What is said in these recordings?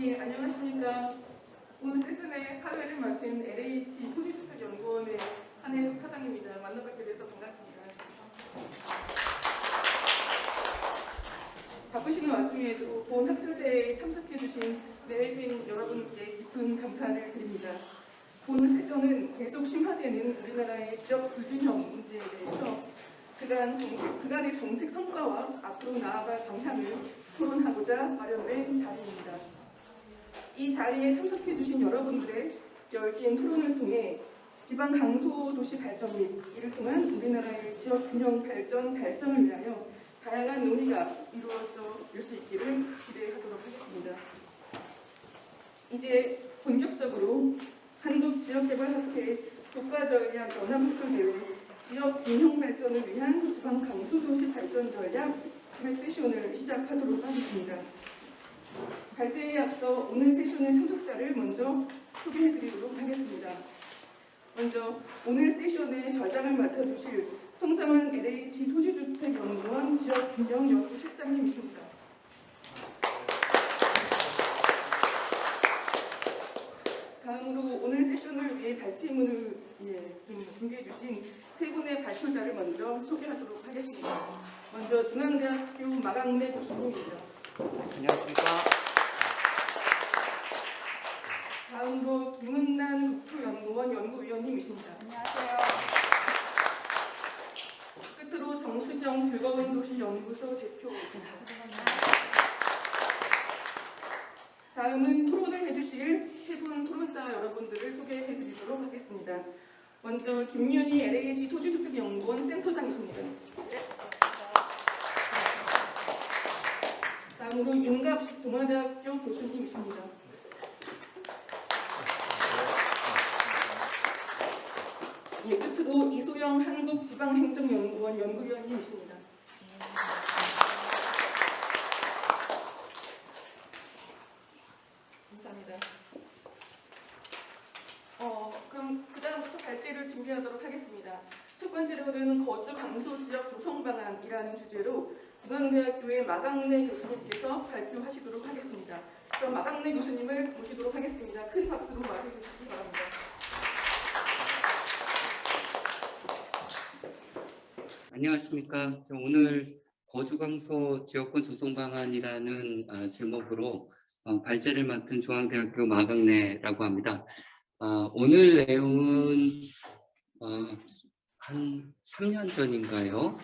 예, 안녕하십니까. 오늘 세션의 사회를 맡은 LH 토지주택연구원의 한혜숙 차장입니다. 만나뵙게 돼서 반갑습니다. 바쁘신 와중에도 본 학술대회에 참석해주신 내외빈 여러분께 깊은 감사를 드립니다. 오늘 세션은 계속 심화되는 우리나라의 지역 불균형 문제에 대해서 그간의 정책 성과와 앞으로 나아갈 방향을 토론하고자 마련된 자리입니다. 이 자리에 참석해주신 여러분들의 열띤 토론을 통해 지방 강소도시 발전 및 이를 통한 우리나라의 지역 균형 발전 달성을 위하여 다양한 논의가 이루어질 수 있기를 기대하도록 하겠습니다. 이제 본격적으로 한국지역개발학회 국가전략 연합학술대회 지역 균형 발전을 위한 지방 강소도시 발전 전략 세션을 시작하도록 하겠습니다. 발제에 앞서 오늘 세션의 참석자를 먼저 소개해드리도록 하겠습니다. 먼저 오늘 세션의 절장을 맡아주실 성장한 LH 토지주택연구원 지역균형연구실장님이십니다. 다음으로 오늘 세션을 위해 발제문을 준비해주신 세 분의 발표자를 먼저 소개하도록 하겠습니다. 먼저 중앙대학교 마강래 교수님입니다. 안녕하십니까. 다음으로 김은난 국토연구원 연구위원님이십니다. 안녕하세요. 끝으로 정수경 즐거운 도시 연구소 대표이십니다. 다음은 토론을 해주실 세 분 토론자 여러분들을 소개해드리도록 하겠습니다. 먼저 김윤희 LH 토지주택연구원 센터장이십니다. 다음으로 윤갑식 동아대학교 교수님이십니다. 예, 끝으로 이소영 한국지방행정연구원 연구위원님이십니다. 감사합니다. 그럼 그 다음부터 발제를 준비하도록 하겠습니다. 첫 번째로는 거주 강소 지역 조성 방안이라는 주제로 중앙대학교의 마강래 교수님께서 발표하시도록 하겠습니다. 그럼 마강래 교수님을 모시도록 하겠습니다. 큰 박수로 맞이해주시기 바랍니다. 안녕하십니까. 오늘 거주강소 지역권 조성 방안이라는 제목으로 발제를 맡은 중앙대학교 마강래라고 합니다. 오늘 내용은 한 3년 전인가요?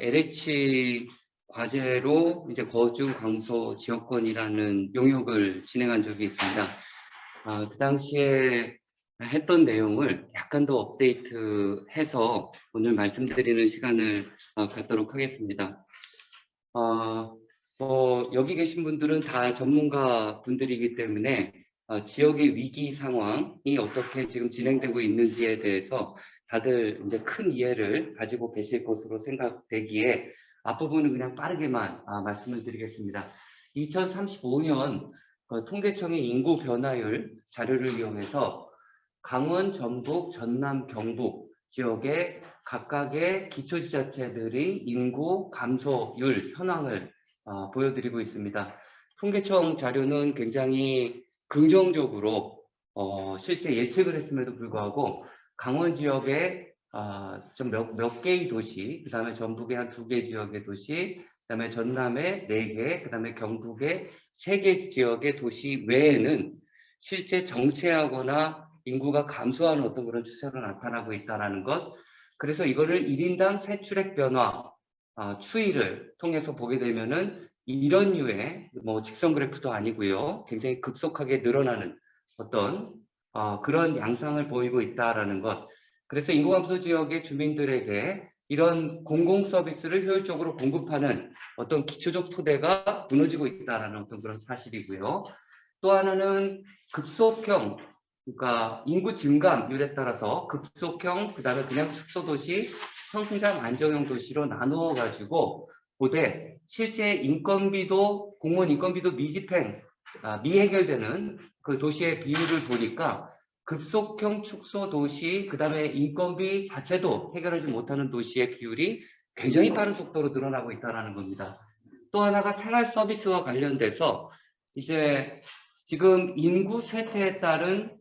LH 과제로 이제 거주 강소 지역권이라는 용역을 진행한 적이 있습니다. 그 당시에 했던 내용을 약간 더 업데이트해서 오늘 말씀드리는 시간을 갖도록 하겠습니다. 여기 계신 분들은 다 전문가 분들이기 때문에 지역의 위기 상황이 어떻게 지금 진행되고 있는지에 대해서 다들 이제 큰 이해를 가지고 계실 것으로 생각되기에 앞부분은 그냥 빠르게만 말씀을 드리겠습니다. 2035년 통계청의 인구 변화율 자료를 이용해서 강원, 전북, 전남, 경북 지역의 각각의 기초지자체들의 인구 감소율 현황을 보여드리고 있습니다. 통계청 자료는 굉장히 긍정적으로 실제 예측을 했음에도 불구하고 강원 지역에 좀 몇 개의 도시, 그 다음에 전북의 한 2개 지역의 도시, 그 다음에 전남의 4개, 그 다음에 경북의 3개 지역의 도시 외에는 실제 정체하거나 인구가 감소하는 어떤 그런 추세로 나타나고 있다는 것. 그래서 이거를 1인당 세출액 변화 추이를 통해서 보게 되면은 이런 류의 직선 그래프도 아니고요. 굉장히 급속하게 늘어나는 어떤 그런 양상을 보이고 있다라는 것. 그래서 인구 감소 지역의 주민들에게 이런 공공 서비스를 효율적으로 공급하는 어떤 기초적 토대가 무너지고 있다라는 어떤 그런 사실이고요. 또 하나는 급속형, 그러니까 인구 증가율에 따라서 급속형, 그 다음에 그냥 축소도시, 성장 안정형 도시로 나누어 가지고 보되 실제 인건비도 공무원 인건비도 미해결되는 그 도시의 비율을 보니까 급속형 축소 도시, 그 다음에 인건비 자체도 해결하지 못하는 도시의 비율이 굉장히 빠른 속도로 늘어나고 있다는 겁니다. 또 하나가 생활 서비스와 관련돼서 이제 지금 인구 쇠퇴에 따른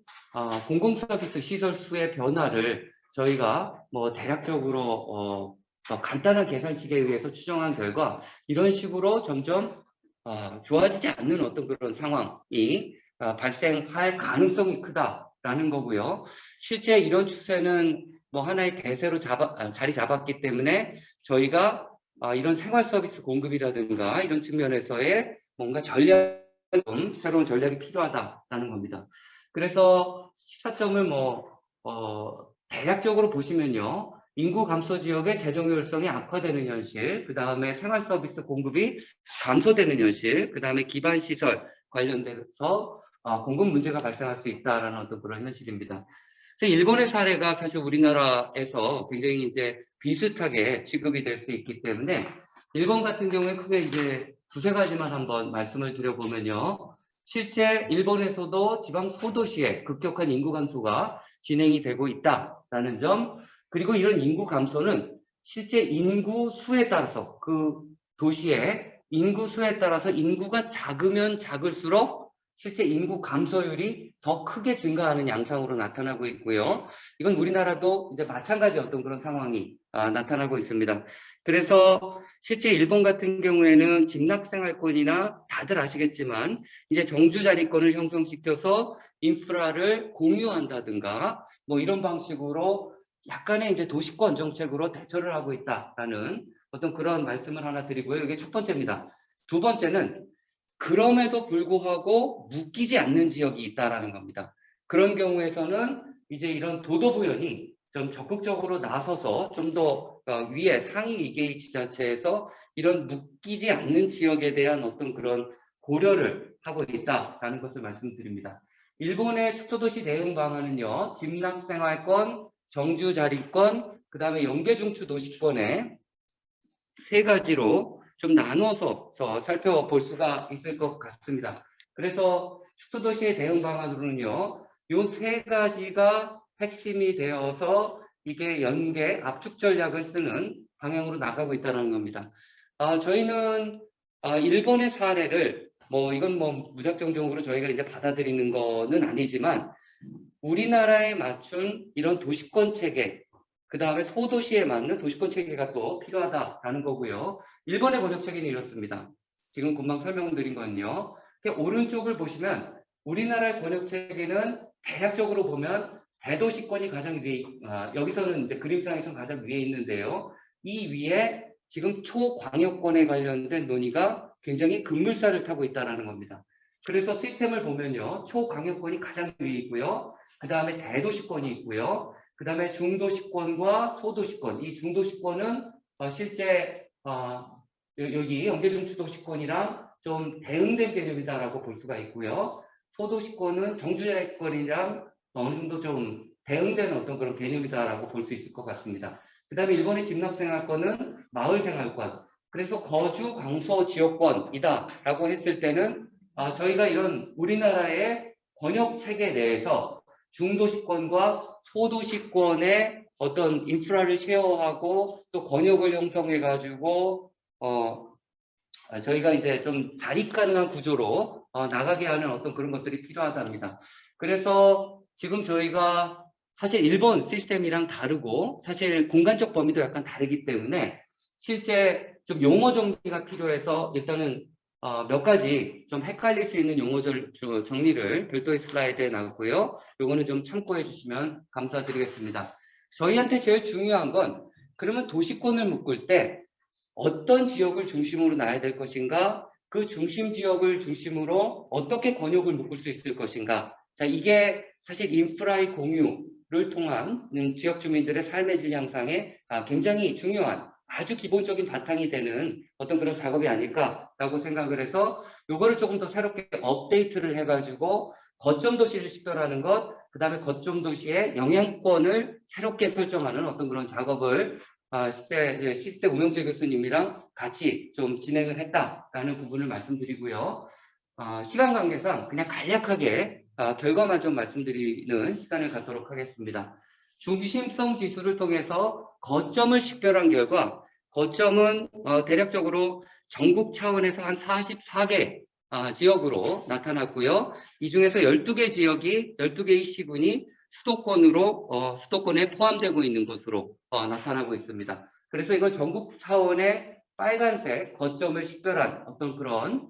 공공 서비스 시설 수의 변화를 저희가 뭐 대략적으로 더 간단한 계산식에 의해서 추정한 결과 이런 식으로 점점 좋아지지 않는 어떤 그런 상황이 발생할 가능성이 크다라는 거고요. 실제 이런 추세는 뭐 하나의 대세로 자리 잡았기 때문에 저희가 이런 생활 서비스 공급이라든가 이런 측면에서의 뭔가 새로운 전략이 필요하다라는 겁니다. 그래서 14점을 대략적으로 보시면요. 인구 감소 지역의 재정 효율성이 악화되는 현실, 그 다음에 생활 서비스 공급이 감소되는 현실, 그 다음에 기반 시설 관련돼서 공급 문제가 발생할 수 있다라는 어떤 그런 현실입니다. 그래서 일본의 사례가 사실 우리나라에서 굉장히 이제 비슷하게 취급이 될 수 있기 때문에 일본 같은 경우에 크게 이제 두세 가지만 한번 말씀을 드려보면요. 실제 일본에서도 지방 소도시에 급격한 인구 감소가 진행이 되고 있다라는 점, 그리고 이런 인구 감소는 실제 인구 수에 따라서 그 도시의 인구 수에 따라서 인구가 작으면 작을수록 실제 인구 감소율이 더 크게 증가하는 양상으로 나타나고 있고요. 이건 우리나라도 이제 마찬가지 어떤 그런 상황이 나타나고 있습니다. 그래서 실제 일본 같은 경우에는 집락생활권이나 다들 아시겠지만 이제 정주자리권을 형성시켜서 인프라를 공유한다든가 뭐 이런 방식으로 약간의 이제 도시권 정책으로 대처를 하고 있다라는 어떤 그런 말씀을 하나 드리고요. 이게 첫 번째입니다. 두 번째는 그럼에도 불구하고 묶이지 않는 지역이 있다라는 겁니다. 그런 경우에서는 이제 이런 도도부연이 좀 적극적으로 나서서 좀 더 위에 상위 2개 지자체에서 이런 묶이지 않는 지역에 대한 어떤 그런 고려를 하고 있다라는 것을 말씀드립니다. 일본의 축소도시 대응 방안은요, 집락생활권, 정주자리권, 그 다음에 연계중추 도시권의 세 가지로 좀 나눠서 살펴볼 수가 있을 것 같습니다. 그래서 축소도시의 대응 방안으로는요, 이 세 가지가 핵심이 되어서 이게 연계 압축 전략을 쓰는 방향으로 나가고 있다는 겁니다. 저희는 일본의 사례를 이건 무작정적으로 저희가 이제 받아들이는 거는 아니지만 우리나라에 맞춘 이런 도시권 체계, 그 다음에 소도시에 맞는 도시권 체계가 또 필요하다라는 거고요. 일본의 권역 체계는 이렇습니다. 지금 금방 설명드린 건요. 오른쪽을 보시면 우리나라의 권역 체계는 대략적으로 보면 대도시권이 가장 위에, 여기서는 이제 그림상에서 가장 위에 있는데요. 이 위에 지금 초광역권에 관련된 논의가 굉장히 급물살을 타고 있다는 겁니다. 그래서 시스템을 보면요. 초광역권이 가장 위에 있고요. 그 다음에 대도시권이 있고요. 그 다음에 중도시권과 소도시권. 이 중도시권은 실제 여기 연계중추도시권이랑 좀 대응된 개념이다라고 볼 수가 있고요. 소도시권은 정주자리권이랑 어느 정도 좀 대응되는 어떤 그런 개념이다라고 볼 수 있을 것 같습니다. 그 다음에 일본의 집락생활권은 마을생활권. 그래서 거주 강소 지역권이다라고 했을 때는 저희가 이런 우리나라의 권역 체계 내에서 중도시권과 소도시권의 어떤 인프라를 쉐어하고 또 권역을 형성해 가지고 저희가 이제 좀 자립 가능한 구조로 나가게 하는 어떤 그런 것들이 필요하답니다. 그래서 지금 저희가 사실 일본 시스템이랑 다르고 사실 공간적 범위도 약간 다르기 때문에 실제 좀 용어 정리가 필요해서 일단은 몇 가지 좀 헷갈릴 수 있는 용어 정리를 별도의 슬라이드에 놨고요. 요거는 좀 참고해 주시면 감사드리겠습니다. 저희한테 제일 중요한 건 그러면 도시권을 묶을 때 어떤 지역을 중심으로 놔야 될 것인가, 그 중심 지역을 중심으로 어떻게 권역을 묶을 수 있을 것인가. 자, 이게 사실 인프라의 공유를 통한 지역 주민들의 삶의 질 향상에 굉장히 중요한 아주 기본적인 바탕이 되는 어떤 그런 작업이 아닐까라고 생각을 해서 요거를 조금 더 새롭게 업데이트를 해가지고 거점 도시를 식별하는 것, 그 다음에 거점 도시의 영향권을 새롭게 설정하는 어떤 그런 작업을 10대 우명재 교수님이랑 같이 좀 진행을 했다라는 부분을 말씀드리고요. 시간 관계상 그냥 간략하게 결과만 좀 말씀드리는 시간을 갖도록 하겠습니다. 중심성 지수를 통해서 거점을 식별한 결과 거점은 대략적으로 전국 차원에서 한 44개 지역으로 나타났고요. 이 중에서 12개의 시군이 수도권에 포함되고 있는 것으로 나타나고 있습니다. 그래서 이건 전국 차원의 빨간색 거점을 식별한 어떤 그런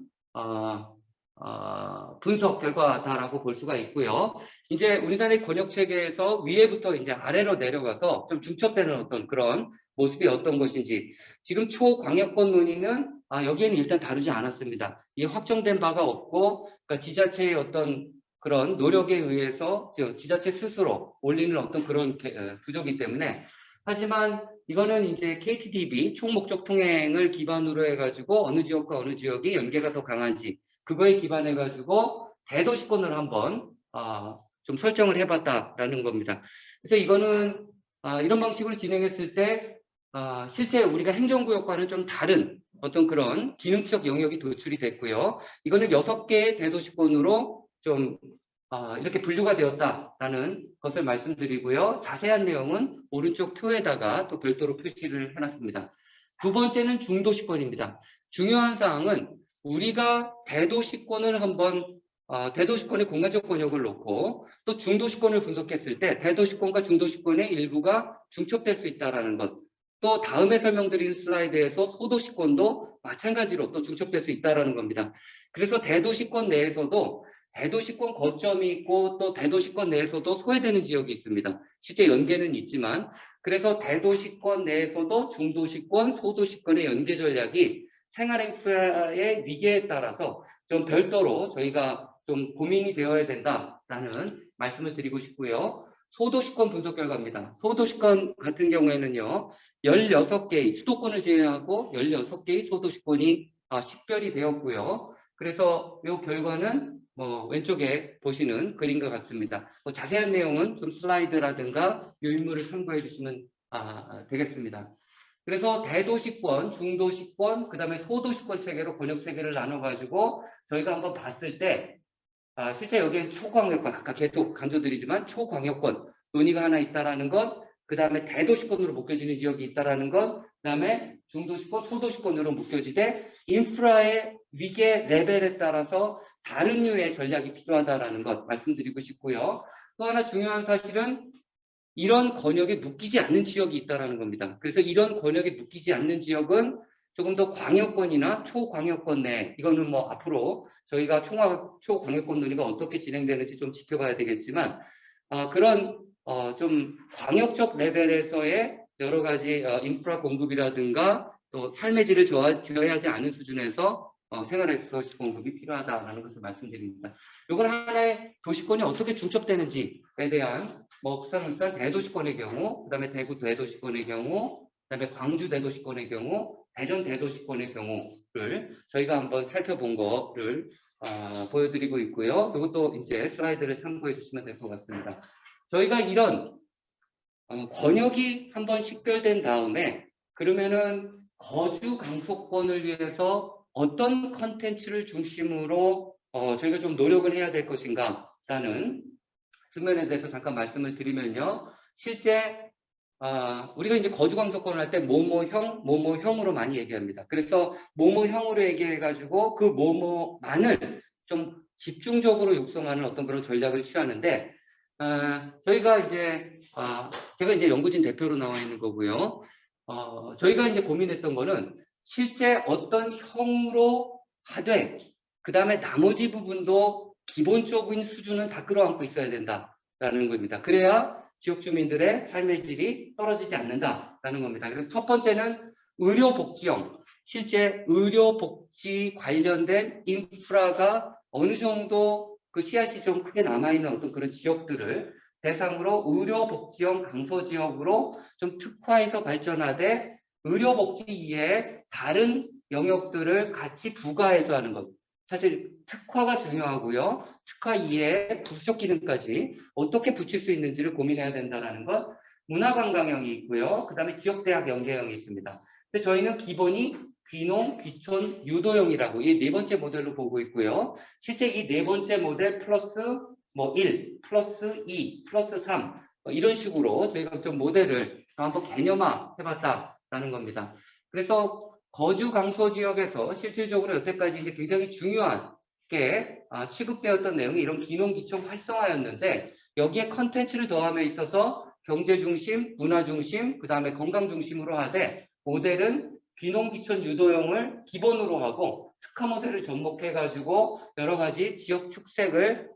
분석 결과다라고 볼 수가 있고요. 이제 우리나라의 권역 체계에서 위에부터 이제 아래로 내려가서 좀 중첩되는 어떤 그런 모습이 어떤 것인지, 지금 초광역권 논의는 여기에는 일단 다루지 않았습니다. 이게 확정된 바가 없고, 그러니까 지자체의 어떤 그런 노력에 의해서 지자체 스스로 올리는 어떤 그런 구조이기 때문에, 하지만 이거는 이제 KTDB 총목적 통행을 기반으로 해가지고 어느 지역과 어느 지역이 연계가 더 강한지 그거에 기반해가지고 대도시권을 한번 좀 설정을 해봤다라는 겁니다. 그래서 이거는 이런 방식으로 진행했을 때 실제 우리가 행정구역과는 좀 다른 어떤 그런 기능적 영역이 도출이 됐고요. 이거는 6개의 대도시권으로 좀 이렇게 분류가 되었다라는 것을 말씀드리고요. 자세한 내용은 오른쪽 표에다가 또 별도로 표시를 해놨습니다. 두 번째는 중도시권입니다. 중요한 사항은 우리가 대도시권을 한번 대도시권의 공간적 권역을 놓고 또 중도시권을 분석했을 때 대도시권과 중도시권의 일부가 중첩될 수 있다는 것, 또 다음에 설명드린 슬라이드에서 소도시권도 마찬가지로 또 중첩될 수 있다는 겁니다. 그래서 대도시권 내에서도 대도시권 거점이 있고 또 대도시권 내에서도 소외되는 지역이 있습니다. 실제 연계는 있지만, 그래서 대도시권 내에서도 중도시권, 소도시권의 연계 전략이 생활 인프라의 위계에 따라서 좀 별도로 저희가 좀 고민이 되어야 된다라는 말씀을 드리고 싶고요. 소도시권 분석 결과입니다. 소도시권 같은 경우에는요, 16개의 수도권을 제외하고 16개의 소도시권이 식별이 되었고요. 그래서 이 결과는 왼쪽에 보시는 그림과 같습니다. 자세한 내용은 좀 슬라이드라든가 유인물을 참고해 주시면 되겠습니다. 그래서 대도시권, 중도시권, 그 다음에 소도시권 체계로 권역 체계를 나눠가지고 저희가 한번 봤을 때 실제 여기에 초광역권, 아까 계속 강조드리지만 초광역권 논의가 하나 있다라는 것, 그 다음에 대도시권으로 묶여지는 지역이 있다라는 것, 그 다음에 중도시권, 소도시권으로 묶여지되 인프라의 위계 레벨에 따라서 다른 류의 전략이 필요하다라는 것 말씀드리고 싶고요. 또 하나 중요한 사실은 이런 권역에 묶이지 않는 지역이 있다라는 겁니다. 그래서 이런 권역에 묶이지 않는 지역은 조금 더 광역권이나 초광역권 내, 이거는 뭐 앞으로 저희가 초광역권 논의가 어떻게 진행되는지 좀 지켜봐야 되겠지만, 그런 좀 광역적 레벨에서의 여러 가지 인프라 공급이라든가 또 삶의 질을 저해하지 않은 수준에서 생활 리소스 공급이 필요하다라는 것을 말씀드립니다. 이건 하나의 도시권이 어떻게 중첩되는지에 대한 부산, 울산 대도시권의 경우, 그 다음에 대구 대도시권의 경우, 그 다음에 광주 대도시권의 경우, 대전 대도시권의 경우를 저희가 한번 살펴본 거를 보여드리고 있고요. 이것도 이제 슬라이드를 참고해 주시면 될 것 같습니다. 저희가 이런 권역이 한번 식별된 다음에 그러면은 거주 강소권을 위해서 어떤 컨텐츠를 중심으로 저희가 좀 노력을 해야 될 것인가라는 측면에 대해서 잠깐 말씀을 드리면요. 실제 우리가 이제 거주 강소권을 할 때 뭐뭐형으로 많이 얘기합니다. 그래서 뭐뭐형으로 얘기해가지고 그 뭐뭐만을 좀 집중적으로 육성하는 어떤 그런 전략을 취하는데, 저희가 이제 제가 이제 연구진 대표로 나와 있는 거고요. 저희가 이제 고민했던 거는 실제 어떤 형으로 하되 그 다음에 나머지 부분도 기본적인 수준은 다 끌어안고 있어야 된다라는 겁니다. 그래야 지역 주민들의 삶의 질이 떨어지지 않는다라는 겁니다. 그래서 첫 번째는 의료복지형, 실제 의료복지 관련된 인프라가 어느 정도 그 씨앗이 좀 크게 남아있는 어떤 그런 지역들을 대상으로 의료복지형 강소지역으로 좀 특화해서 발전하되 의료복지 이외에 다른 영역들을 같이 부가해서 하는 것. 사실 특화가 중요하고요. 특화 이외에 부수적 기능까지 어떻게 붙일 수 있는지를 고민해야 된다는 것. 문화관광형이 있고요. 그 다음에 지역대학 연계형이 있습니다. 근데 저희는 기본이 귀농, 귀촌, 유도형이라고 이 네 번째 모델로 보고 있고요. 실제 이 네 번째 모델 플러스 1, 플러스 2, 플러스 3 이런 식으로 저희가 좀 모델을 한번 개념화 해봤다라는 겁니다. 그래서 거주 강소 지역에서 실질적으로 여태까지 이제 굉장히 중요한 취급되었던 내용이 이런 기농기촌 활성화였는데 여기에 컨텐츠를 더함에 있어서 경제 중심, 문화 중심, 그 다음에 건강 중심으로 하되 모델은 귀농귀촌 유도형을 기본으로 하고 특화 모델을 접목해가지고 여러 가지 지역 특색을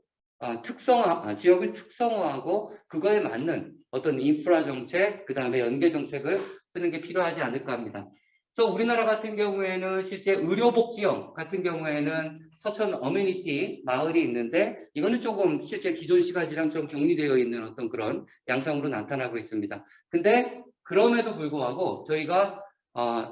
지역을 특성화하고 그거에 맞는 어떤 인프라 정책, 그 다음에 연계 정책을 쓰는 게 필요하지 않을까 합니다. 그래서 우리나라 같은 경우에는 실제 의료복지형 같은 경우에는 서천 어메니티 마을이 있는데 이거는 조금 실제 기존 시가지랑 좀 격리되어 있는 어떤 그런 양상으로 나타나고 있습니다. 근데 그럼에도 불구하고 저희가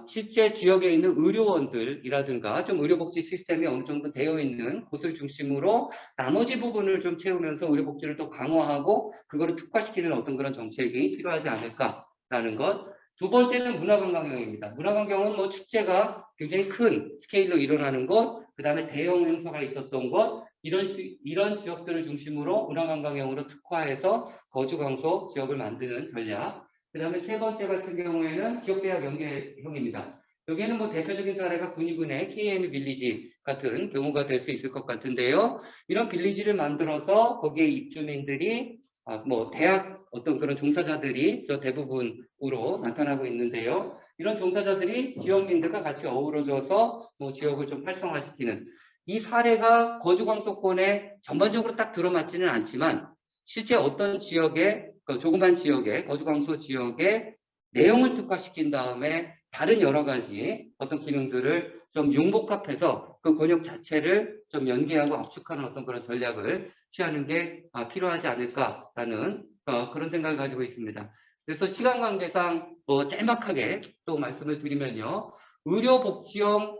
실제 지역에 있는 의료원들이라든가 좀 의료복지 시스템이 어느 정도 되어 있는 곳을 중심으로 나머지 부분을 좀 채우면서 의료복지를 또 강화하고 그거를 특화시키는 어떤 그런 정책이 필요하지 않을까라는 것. 두 번째는 문화관광형입니다. 문화관광은 뭐 축제가 굉장히 큰 스케일로 일어나는 것, 그 다음에 대형 행사가 있었던 것, 이런 지역들을 중심으로 문화관광형으로 특화해서 거주강소 지역을 만드는 전략. 그 다음에 세 번째 같은 경우에는 지역대학 연계형입니다. 여기에는 뭐 대표적인 사례가 군위군의 KM 빌리지 같은 경우가 될 수 있을 것 같은데요. 이런 빌리지를 만들어서 거기에 입주민들이 뭐 대학 어떤 그런 종사자들이 저 대부분으로 나타나고 있는데요. 이런 종사자들이 지역민들과 같이 어우러져서 뭐 지역을 좀 활성화시키는 이 사례가 거주광소권에 전반적으로 딱 들어맞지는 않지만 실제 어떤 지역에 조그만 지역에 거주광소 지역에 내용을 특화시킨 다음에 다른 여러 가지 어떤 기능들을 좀 융복합해서 그 권역 자체를 좀 연계하고 압축하는 어떤 그런 전략을 취하는 게 필요하지 않을까라는 그런 생각을 가지고 있습니다. 그래서 시간 관계상 뭐 짤막하게 또 말씀을 드리면요. 의료복지형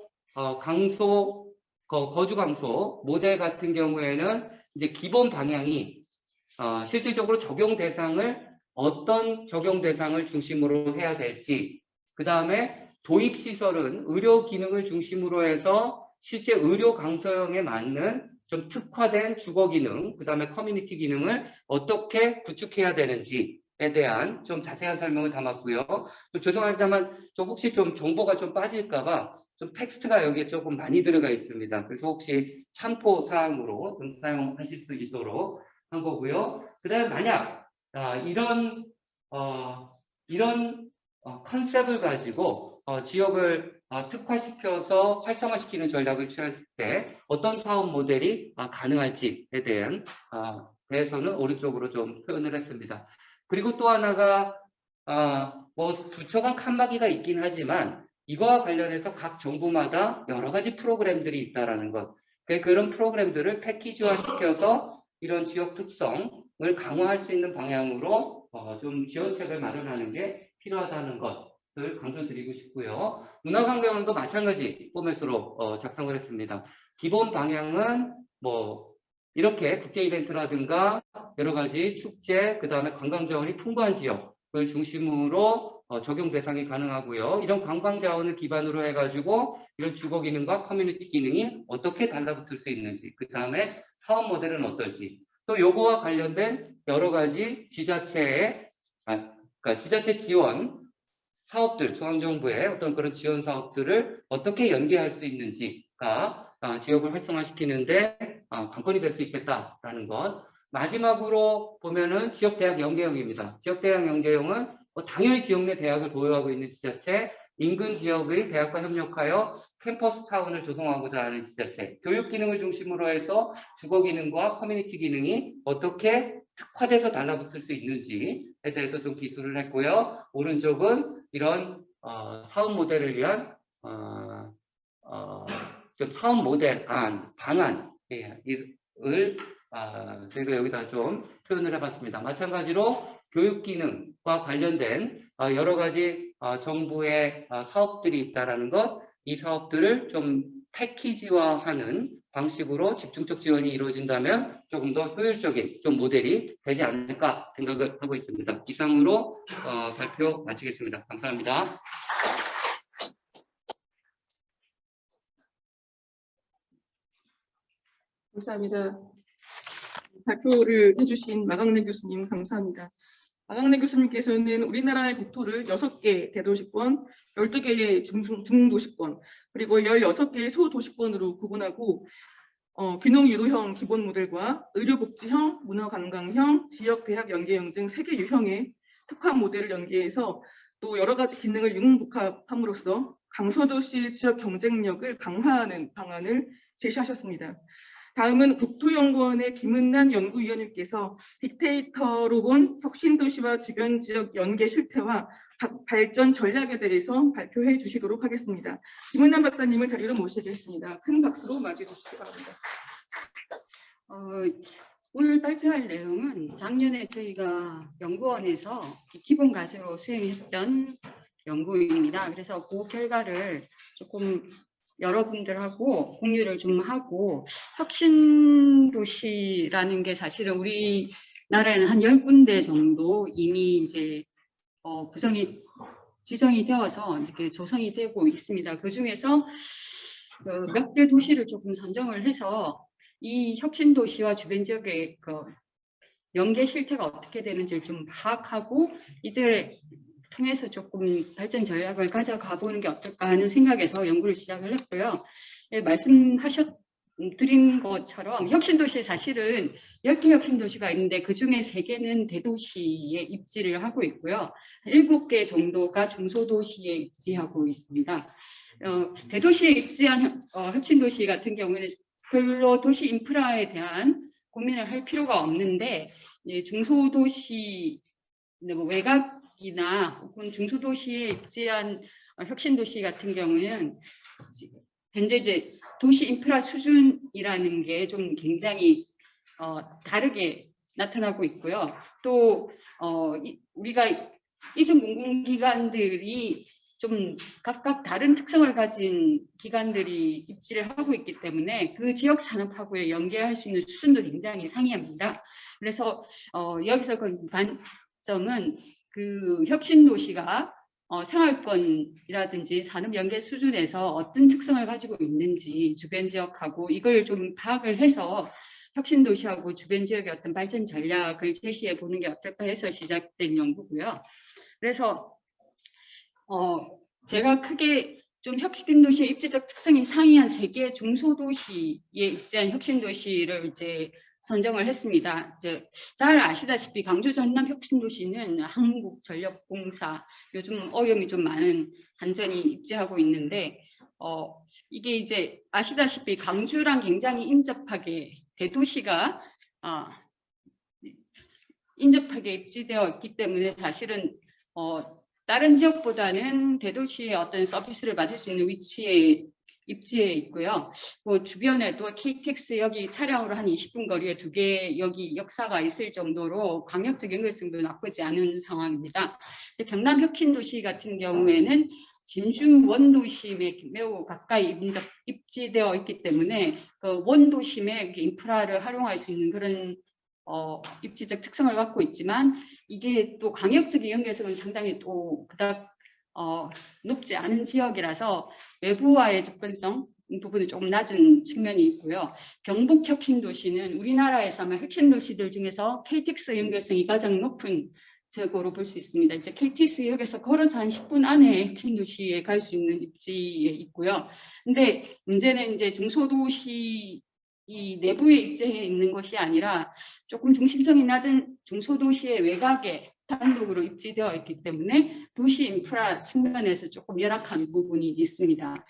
강소 거주강소 모델 같은 경우에는 이제 기본 방향이 실질적으로 적용 대상을 어떤 적용 대상을 중심으로 해야 될지, 그 다음에 도입 시설은 의료 기능을 중심으로 해서 실제 의료 강서형에 맞는 좀 특화된 주거 기능, 그 다음에 커뮤니티 기능을 어떻게 구축해야 되는지에 대한 좀 자세한 설명을 담았고요. 좀 죄송하지만 좀 혹시 좀 정보가 좀 빠질까봐 좀 텍스트가 여기에 조금 많이 들어가 있습니다. 그래서 혹시 참고 사항으로 좀 사용하실 수 있도록 한 거고요. 그 다음에 만약 이런 컨셉을 가지고 지역을 특화시켜서 활성화시키는 전략을 취했을 때 어떤 사업 모델이 가능할지에 대해서는 오른쪽으로 좀 표현을 했습니다. 그리고 또 하나가 뭐 부처간 칸막이가 있긴 하지만 이거와 관련해서 각 정부마다 여러 가지 프로그램들이 있다라는 것. 그런 프로그램들을 패키지화 시켜서 이런 지역 특성을 강화할 수 있는 방향으로 좀 지원책을 마련하는 게 필요하다는 것을 강조드리고 싶고요. 문화관광도 마찬가지 포맷으로 작성을 했습니다. 기본 방향은 뭐 이렇게 국제 이벤트라든가 여러 가지 축제, 그 다음에 관광 자원이 풍부한 지역을 중심으로 적용 대상이 가능하고요. 이런 관광 자원을 기반으로 해가지고 이런 주거 기능과 커뮤니티 기능이 어떻게 달라붙을 수 있는지, 그 다음에 사업 모델은 어떨지, 또 요거와 관련된 여러 가지 지자체의 그러니까 지자체 지원 사업들, 중앙정부의 어떤 그런 지원 사업들을 어떻게 연계할 수 있는지가 지역을 활성화시키는데 관건이 될 수 있겠다라는 것. 마지막으로 보면은 지역대학 연계형입니다. 지역대학 연계형은 당연히 지역 내 대학을 보유하고 있는 지자체, 인근 지역의 대학과 협력하여 캠퍼스 타운을 조성하고자 하는 지자체, 교육 기능을 중심으로 해서 주거 기능과 커뮤니티 기능이 어떻게 특화돼서 달라붙을 수 있는지에 대해서 좀 기술을 했고요. 오른쪽은 이런 사업 모델을 위한 좀 사업 모델 방안을 저희가 여기다 좀 표현을 해봤습니다. 마찬가지로 교육 기능과 관련된 여러 가지 정부의 사업들이 있다라는 것, 이 사업들을 좀 패키지화하는 방식으로 집중적 지원이 이루어진다면 조금 더 효율적인 좀 모델이 되지 않을까 생각을 하고 있습니다. 이상으로 발표 마치겠습니다. 감사합니다. 감사합니다. 발표를 해주신 마강래 교수님 감사합니다. 마강래 교수님께서는 우리나라의 국토를 6개 대도시권, 12개의 중도시권, 그리고 16개의 소도시권으로 구분하고 귀농 유도형 기본 모델과 의료복지형, 문화관광형, 지역대학 연계형 등 3개 유형의 특화 모델을 연계해서 또 여러 가지 기능을 융복합함으로써 강서도시 지역 경쟁력을 강화하는 방안을 제시하셨습니다. 다음은 국토연구원의 김은난 연구위원님께서 빅데이터로 본 혁신도시와 주변 지역 연계 실태와 발전 전략에 대해서 발표해 주시도록 하겠습니다. 김은난 박사님을 자리로 모시겠습니다. 큰 박수로 맞이해 주시기 바랍니다. 오늘 발표할 내용은 작년에 저희가 연구원에서 기본 과제로 수행했던 연구입니다. 그래서 그 결과를 조금 여러분들하고 공유를 좀 하고, 혁신도시라는 게 사실은 우리나라에는 한 10군데 정도 이미 이제 지정이 되어서 이렇게 조성이 되고 있습니다. 그 중에서 몇 개 도시를 조금 선정을 해서 이 혁신도시와 주변 지역의 연계 실태가 어떻게 되는지를 좀 파악하고 이들을 통해서 조금 발전 전략을 가져가 보는 게 어떨까 하는 생각에서 연구를 시작을 했고요. 예, 말씀드린 것처럼 혁신도시 사실은 10개 혁신도시가 있는데 그중에 3개는 대도시에 입지를 하고 있고요. 7개 정도가 중소도시에 입지하고 있습니다. 대도시에 입지한 혁신도시 같은 경우에는 별로 도시 인프라에 대한 고민을 할 필요가 없는데, 중소도시 외곽이나 혹은 중소도시에 입지한 혁신도시 같은 경우는 현재 이제 도시 인프라 수준이라는 게 좀 굉장히 다르게 나타나고 있고요. 또 우리가 이중 공공기관들이 좀 각각 다른 특성을 가진 기관들이 입지를 하고 있기 때문에 그 지역 산업하고의 연계할 수 있는 수준도 굉장히 상이합니다. 그래서 여기서 그 관점은 그 혁신도시가 생활권이라든지 산업 연계 수준에서 어떤 특성을 가지고 있는지 주변 지역하고 이걸 좀 파악을 해서 혁신도시하고 주변 지역의 어떤 발전 전략을 제시해 보는 게 어떨까 해서 시작된 연구고요. 그래서 제가 크게 좀 혁신도시의 입지적 특성이 상이한 3개 중소도시에 입지한 혁신도시를 이제 선정을 했습니다. 잘 아시다시피 광주 전남 혁신도시는 한국전력공사 요즘 어려움이 좀 많은 한전이 입지하고 있는데 이게 이제 아시다시피 광주랑 굉장히 인접하게 대도시가 인접하게 입지되어 있기 때문에 사실은 다른 지역보다는 대도시의 어떤 서비스를 받을 수 있는 위치에 입지해 있고요. 주변에도 KTX 여기 차량으로 한 20분 거리에 2개 여기 역사가 있을 정도로 광역적 연결성도 나쁘지 않은 상황입니다. 경남 혁신도시 같은 경우에는 진주 원도심에 매우 가까이 입지되어 있기 때문에 그 원도심의 인프라를 활용할 수 있는 그런 입지적 특성을 갖고 있지만 이게 또 광역적인 연결성은 상당히 또 그닥 높지 않은 지역이라서 외부와의 접근성 부분이 조금 낮은 측면이 있고요. 경북 혁신도시는 우리나라에서 아마 혁신도시들 중에서 KTX 연결성이 가장 높은 지역으로 볼 수 있습니다. 이제 KTX역에서 걸어서 한 10분 안에 혁신도시에 갈 수 있는 입지에 있고요. 근데 문제는 이제 중소도시 이 내부에 입지해 있는 것이 아니라 조금 중심성이 낮은 중소도시의 외곽에 단독으로 입지되어 있기 때문에 도시 인프라 측면에서 조금 열악한 부분이 있습니다.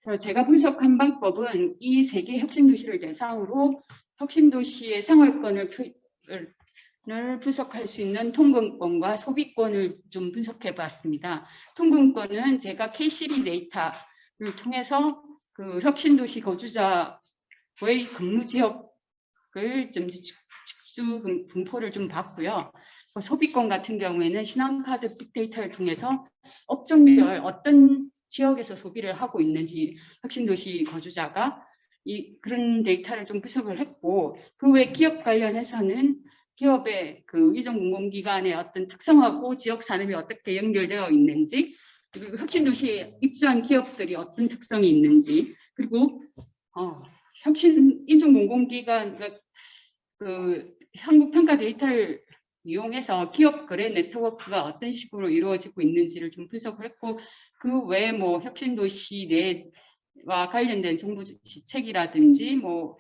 그래서 제가 분석한 방법은 이 3개 혁신도시를 대상으로 혁신도시의 생활권을 분석할 수 있는 통근권과 소비권을 좀 분석해 봤습니다. 통근권은 제가 K12 데이터를 통해서 그 혁신도시 거주자의 근무 지역을 좀 직주 분포를 좀 봤고요. 소비권 같은 경우에는 신한카드 빅데이터를 통해서 업종별 어떤 지역에서 소비를 하고 있는지 혁신도시 거주자가 그런 데이터를 좀 분석을 했고, 그 외 기업 관련해서는 기업의 그 이전 공공기관의 어떤 특성하고 지역 산업이 어떻게 연결되어 있는지, 그리고 혁신도시에 입주한 기업들이 어떤 특성이 있는지, 그리고 이전 공공기관 그 한국평가 데이터를 이용해서 기업 거래 네트워크가 어떤 식으로 이루어지고 있는지를 좀 분석을 했고, 그 외에 혁신도시 내 와 관련된 정부 지책이라든지 뭐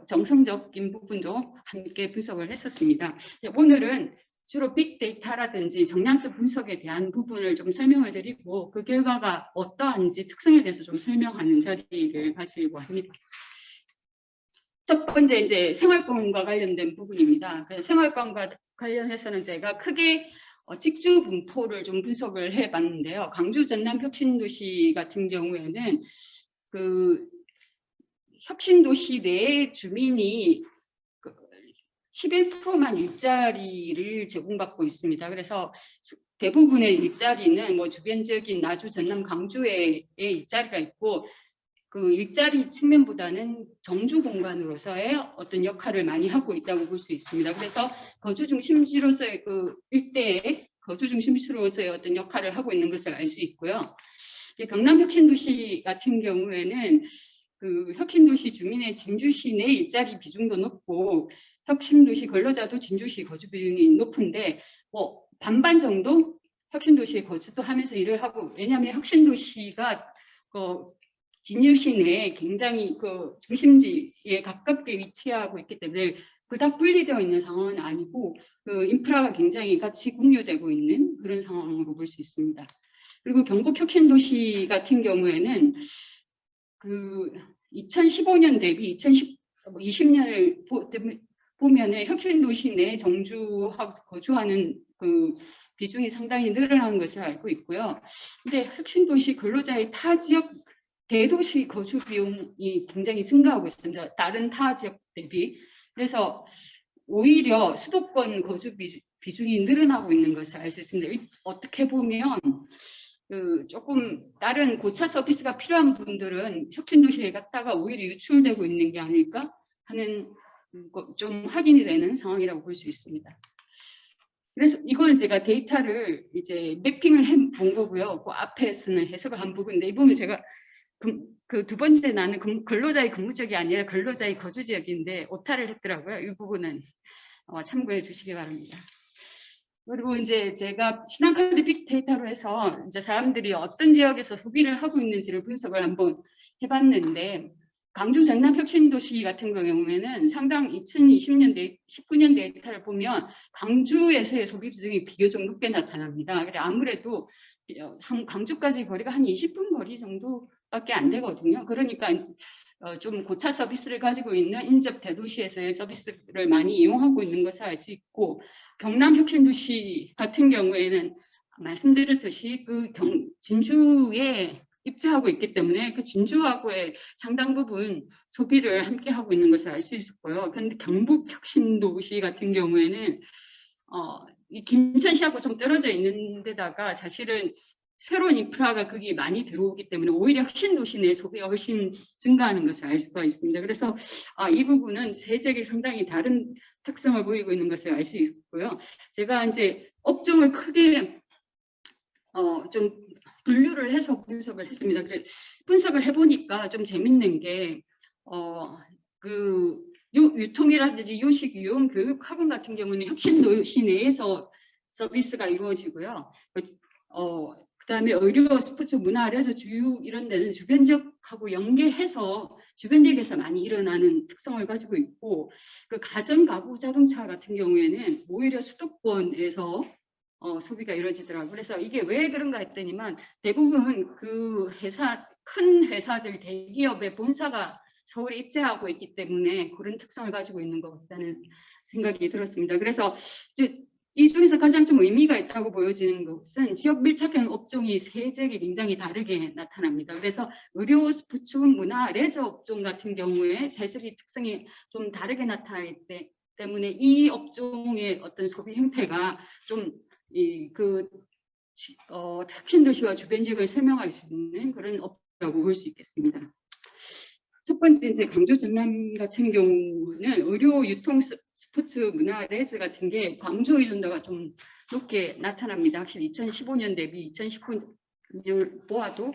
정성적인 부분도 함께 분석을 했었습니다. 오늘은 주로 빅데이터라든지 정량적 분석에 대한 부분을 좀 설명을 드리고 그 결과가 어떠한지 특성에 대해서 좀 설명하는 자리를 가지려고 합니다. 첫 번째 이제 생활권과 관련된 부분입니다. 생활권과 관련해서는 제가 크게 직주 분포를 좀 분석을 해봤는데요. 광주 전남 혁신도시 같은 경우에는 그 혁신도시 내 주민이 11%만 일자리를 제공받고 있습니다. 그래서 대부분의 일자리는 뭐 주변 지역인 나주, 전남, 강주에 일자리가 있고 그 일자리 측면보다는 정주 공간으로서의 어떤 역할을 많이 하고 있다고 볼 수 있습니다. 그래서 거주 중심지로서의 그 일대의 거주 중심지로서의 어떤 역할을 하고 있는 것을 알 수 있고요. 경남 혁신도시 같은 경우에는 그 혁신도시 주민의 진주시 내 일자리 비중도 높고 혁신도시 근로자도 진주시 거주 비중이 높은데 뭐 반반 정도 혁신도시에 거주도 하면서 일을 하고, 왜냐하면 혁신도시가 진주시 내에 굉장히 그 중심지에 가깝게 위치하고 있기 때문에 그닥 분리되어 있는 상황은 아니고 그 인프라가 굉장히 같이 공유되고 있는 그런 상황으로 볼 수 있습니다. 그리고 경북 혁신도시 같은 경우에는 그 2015년 대비 2020년을 보면은 혁신도시 내 정주하고 거주하는 그 비중이 상당히 늘어난 것을 알고 있고요. 근데 혁신도시 근로자의 타 지역 대도시 거주 비용이 굉장히 증가하고 있습니다. 다른 타 지역 대비. 그래서 오히려 수도권 거주 비중이 늘어나고 있는 것을 알 수 있습니다. 어떻게 보면 조금 다른 고차 서비스가 필요한 분들은 혁신도시에 갔다가 오히려 유출되고 있는 게 아닐까 하는 좀 확인이 되는 상황이라고 볼 수 있습니다. 그래서 이거는 제가 데이터를 이제 매핑을 해본 거고요. 그 앞에서는 해석을 한 부분인데 이 부분 제가 그 두 번째 나는 근로자의 근무 지역이 아니라 근로자의 거주 지역인데 오타를 했더라고요. 이 부분은 참고해 주시기 바랍니다. 그리고 이제 제가 신한카드 빅데이터로 해서 이제 사람들이 어떤 지역에서 소비를 하고 있는지를 분석을 한번 해봤는데, 광주 전남 혁신도시 같은 경우에는 상당 2020년 19년 데이터를 보면 광주에서의 소비 비중이 비교적 높게 나타납니다. 그래 아무래도 광주까지 거리가 한 20분 거리 정도밖에 안 되거든요. 그러니까 좀 고차 서비스를 가지고 있는 인접 대도시에서의 서비스를 많이 이용하고 있는 것을 알 수 있고, 경남 혁신도시 같은 경우에는 말씀드렸듯이 그 진주에 입주하고 있기 때문에 그 진주하고의 상당 부분 소비를 함께 하고 있는 것을 알 수 있었고요. 그런데 경북 혁신도시 같은 경우에는 이 김천시하고 좀 떨어져 있는 데다가 사실은 새로운 인프라가 거기 많이 들어오기 때문에 오히려 혁신도시 내 소비가 훨씬 증가하는 것을 알 수가 있습니다. 그래서 이 부분은 세적이 상당히 다른 특성을 보이고 있는 것을 알 수 있고요. 제가 이제 업종을 크게 좀 분류를 해서 분석을 했습니다. 그래 분석을 해보니까 좀 재밌는 게 유통이라든지 요식, 유흥, 교육, 학원 같은 경우는 혁신도시 내에서 서비스가 이루어지고요. 그다음에 의료, 스포츠, 문화, 레저, 주유 이런 데는 주변 지역하고 연계해서 주변 지역에서 많이 일어나는 특성을 가지고 있고, 그 가전, 가구, 자동차 같은 경우에는 오히려 수도권에서 소비가 이루어지더라고요. 그래서 이게 왜 그런가 했더니만 대부분 그 큰 회사들, 대기업의 본사가 서울에 입지하고 있기 때문에 그런 특성을 가지고 있는 것 같다는 생각이 들었습니다. 그래서 이 중에서 가장 좀 의미가 있다고 보여지는 것은 지역 밀착형 업종이 세 지역이 굉장히 다르게 나타납니다. 그래서 의료, 스포츠, 문화, 레저 업종 같은 경우에 세 지역의 특성이 좀 다르게 나타나기 때문에 이 업종의 어떤 소비 형태가 좀 혁신도시와 주변 지역을 설명할 수 있는 그런 업종이라고 볼 수 있겠습니다. 첫 번째 이제 광주 전남 같은 경우는 의료, 유통, 스포츠, 문화, 레저 같은 게 광주 의존도가 좀 높게 나타납니다. 확실히 2015년 대비 2019년 보아도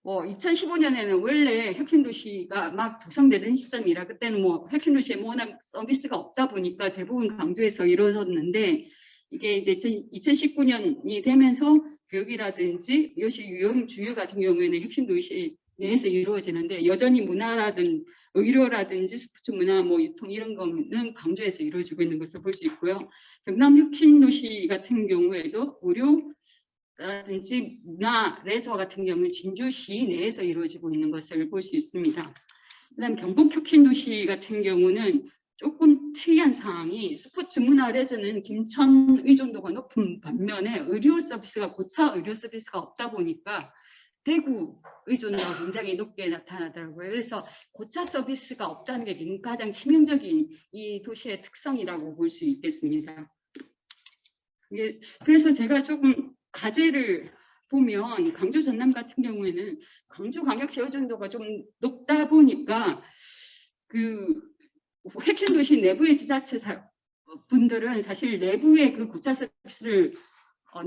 2015년에는 원래 혁신도시가 막 조성되는 시점이라 그때는 혁신도시에 워낙 서비스가 없다 보니까 대부분 광주에서 이루어졌는데, 이게 이제 2019년이 되면서 교육이라든지 요식, 유흥, 주유 같은 경우에는 혁신도시 내에서 이루어지는데 여전히 문화라든 의료라든지 스포츠 문화, 뭐 유통 이런 거는 강주에서 이루어지고 있는 것을 볼 수 있고요. 경남 혁신도시 같은 경우에도 의료라든지 문화, 레저 같은 경우는 진주시 내에서 이루어지고 있는 것을 볼 수 있습니다. 그다음 경북 혁신도시 같은 경우는 조금 특이한 상황이 스포츠 문화 레저는 김천 의존도가 높은 반면에 의료 서비스가 고차 의료 서비스가 없다 보니까 대구 의존도가 굉장히 높게 나타나더라고요. 그래서 고차 서비스가 없다는 게 가장 치명적인 이 도시의 특성이라고 볼 수 있겠습니다. 그래서 제가 조금 과제를 보면 강주 전남 같은 경우에는 광주광역시 의존도가 좀 높다 보니까 그 핵심도시 내부의 지자체 분들은 사실 내부의 그 고차 서비스를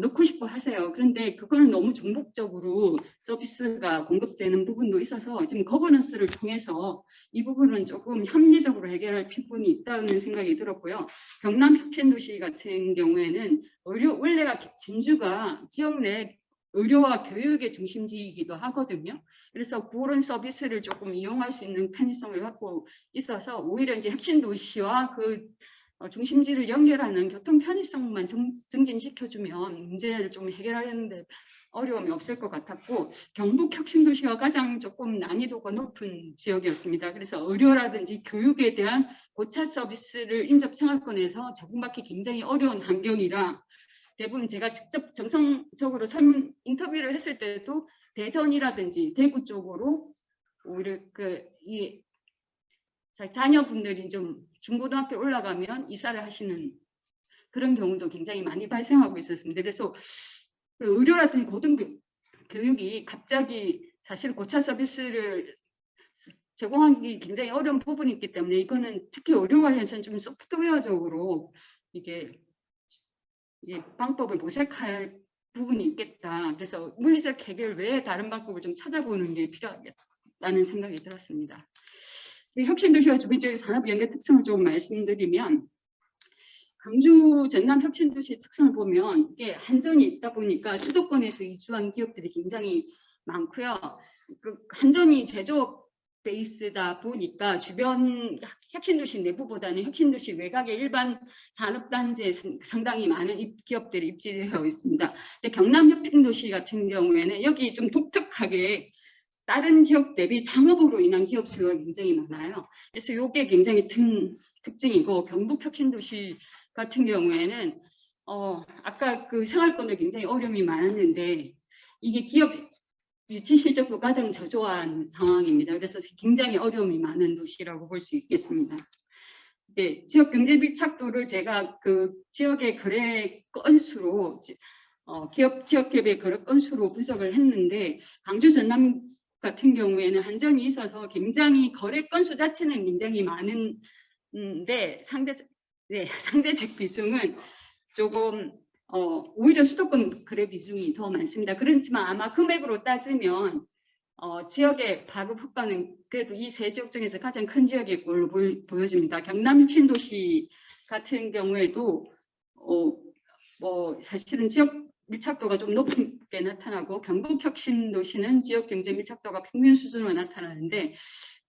넣고 싶어 하세요. 그런데 그거는 너무 중복적으로 서비스가 공급되는 부분도 있어서 지금 거버넌스를 통해서 이 부분은 조금 합리적으로 해결할 부분이 있다는 생각이 들었고요. 경남 혁신도시 같은 경우에는 원래가 진주가 지역 내 의료와 교육의 중심지이기도 하거든요. 그래서 그런 서비스를 조금 이용할 수 있는 편의성을 갖고 있어서 오히려 이제 혁신도시와 그 중심지를 연결하는 교통 편의성만 증진시켜주면 문제를 좀 해결하는데 어려움이 없을 것 같았고 경북 혁신도시가 가장 조금 난이도가 높은 지역이었습니다. 그래서 의료라든지 교육에 대한 고차 서비스를 인접 생활권에서 적응받기 굉장히 어려운 환경이라 대부분 제가 직접 정성적으로 인터뷰를 했을 때도 대전이라든지 대구 쪽으로 오히려 이 자녀분들이 좀 중고등학교 올라가면 이사를 하시는 그런 경우도 굉장히 많이 발생하고 있었습니다. 그래서 의료라든지 고등교육이 갑자기 사실 고차 서비스를 제공하기 굉장히 어려운 부분이 있기 때문에 이거는 특히 의료 관련해서는 좀 소프트웨어적으로 이게 방법을 모색할 부분이 있겠다. 그래서 물리적 해결 외에 다른 방법을 좀 찾아보는 게 필요하겠다는 생각이 들었습니다. 혁신도시와 주변지역의 산업 연계 특성을 좀 말씀드리면 강주 전남 혁신도시 특성을 보면 이게 한전이 있다 보니까 수도권에서 이주한 기업들이 굉장히 많고요. 그 한전이 제조업 베이스다 보니까 주변 혁신도시 내부보다는 혁신도시 외곽의 일반 산업단지에 상당히 많은 기업들이 입지되어 있습니다. 근데 경남 혁신도시 같은 경우에는 여기 좀 독특하게 다른 지역 대비 창업으로 인한 기업 수요가 굉장히 많아요. 그래서 이게 굉장히 특징이고 경북 혁신도시 같은 경우에는 아까 그 생활권도 굉장히 어려움이 많았는데 이게 기업 유치 실적도 가장 저조한 상황입니다. 그래서 굉장히 어려움이 많은 도시라고 볼 수 있겠습니다. 네, 지역 경제 밀착도를 제가 그 지역의 거래 건수로 지역기업의 거래 건수로 분석을 했는데 강주 전남 같은 경우에는 한전이 있어서 굉장히 거래 건수 자체는 굉장히 많은데 상대적 비중은 조금 오히려 수도권 거래 비중이 더 많습니다. 그렇지만 아마 금액으로 따지면 지역의 파급 효과는 그래도 이 세 지역 중에서 가장 큰 지역일 걸로 보여집니다. 경남 혁신도시 같은 경우에도 사실은 지역 밀착도가 좀 높게 나타나고 경북 혁신도시는 지역 경제 밀착도가 평균 수준으로 나타나는데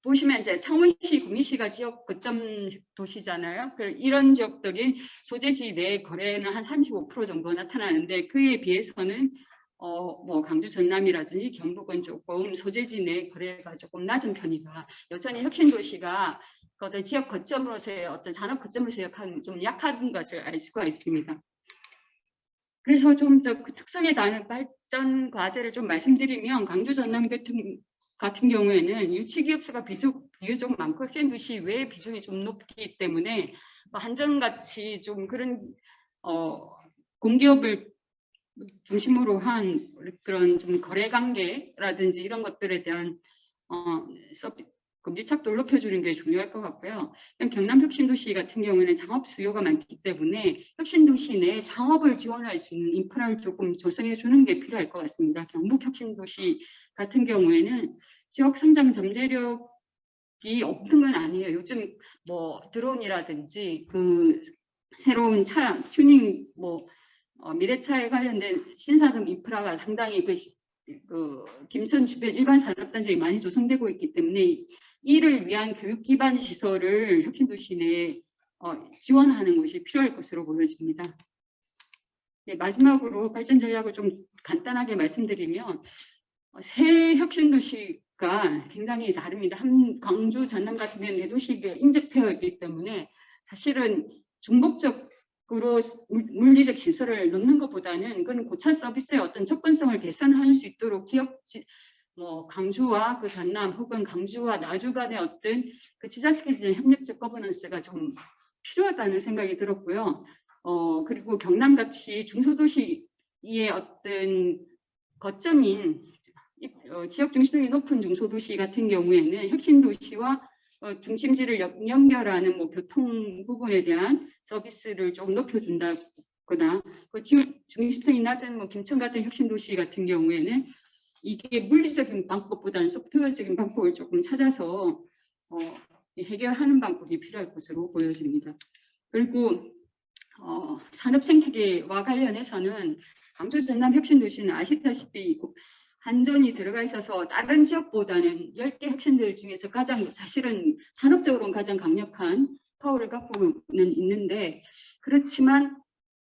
보시면 이제 창원시, 구미시가 지역 거점 도시잖아요. 이런 지역들이 소재지 내 거래는 한 35% 정도 나타나는데 그에 비해서는 강주 전남이라든지 경북은 조금 소재지 내 거래가 조금 낮은 편이다. 여전히 혁신도시가 지역 거점으로서의 어떤 산업 거점으로서 역할은 좀 약한 것을 알 수가 있습니다. 그래서 좀 그 특성에 따른 발전 과제를 좀 말씀드리면 강주 전남 같은 경우에는 유치기업 수가 비교적 많고 혁신도시 외의 비중이 좀 높기 때문에 한전같이 좀 그런 공기업을 중심으로 한 그런 좀 거래 관계라든지 이런 것들에 대한 밀착도를 높여주는 게 중요할 것 같고요. 경남 혁신도시 같은 경우에는 창업 수요가 많기 때문에 혁신도시 내에 창업을 지원할 수 있는 인프라를 조금 조성해 주는 게 필요할 것 같습니다. 경북 혁신도시 같은 경우에는 지역 성장 잠재력이 없는 건 아니에요. 요즘 드론이라든지 그 새로운 차 튜닝 미래차에 관련된 신산업 인프라가 상당히 그 김천 주변 일반 산업단지에 많이 조성되고 있기 때문에 이를 위한 교육 기반 시설을 혁신도시 내에 지원하는 것이 필요할 것으로 보여집니다. 네, 마지막으로 발전 전략을 좀 간단하게 말씀드리면 새 혁신도시가 굉장히 다릅니다. 광주, 전남 같은 경우는 대도시에 인접되어 있기 때문에 사실은 중복적으로 물리적 시설을 넣는 것보다는 그건 고차 서비스의 어떤 접근성을 개선할 수 있도록 광주와 그 전남 혹은 광주와 나주 간의 어떤 그 지자체의 협력적 거버넌스가 좀 필요하다는 생각이 들었고요. 그리고 경남같이 중소도시의 어떤 거점인 지역 중심성이 높은 중소도시 같은 경우에는 혁신도시와 중심지를 연결하는 교통 부분에 대한 서비스를 조금 높여준다거나 지역 중심성이 낮은 김천 같은 혁신도시 같은 경우에는 이게 물리적인 방법보다는 소프트웨어적인 방법을 조금 찾아서 해결하는 방법이 필요할 것으로 보여집니다. 그리고 산업 생태계와 관련해서는 광주 전남 혁신도시는 아시다시피 한전이 들어가 있어서 다른 지역보다는 10개 혁신들 중에서 사실은 산업적으로는 가장 강력한 파워를 갖고는 있는데 그렇지만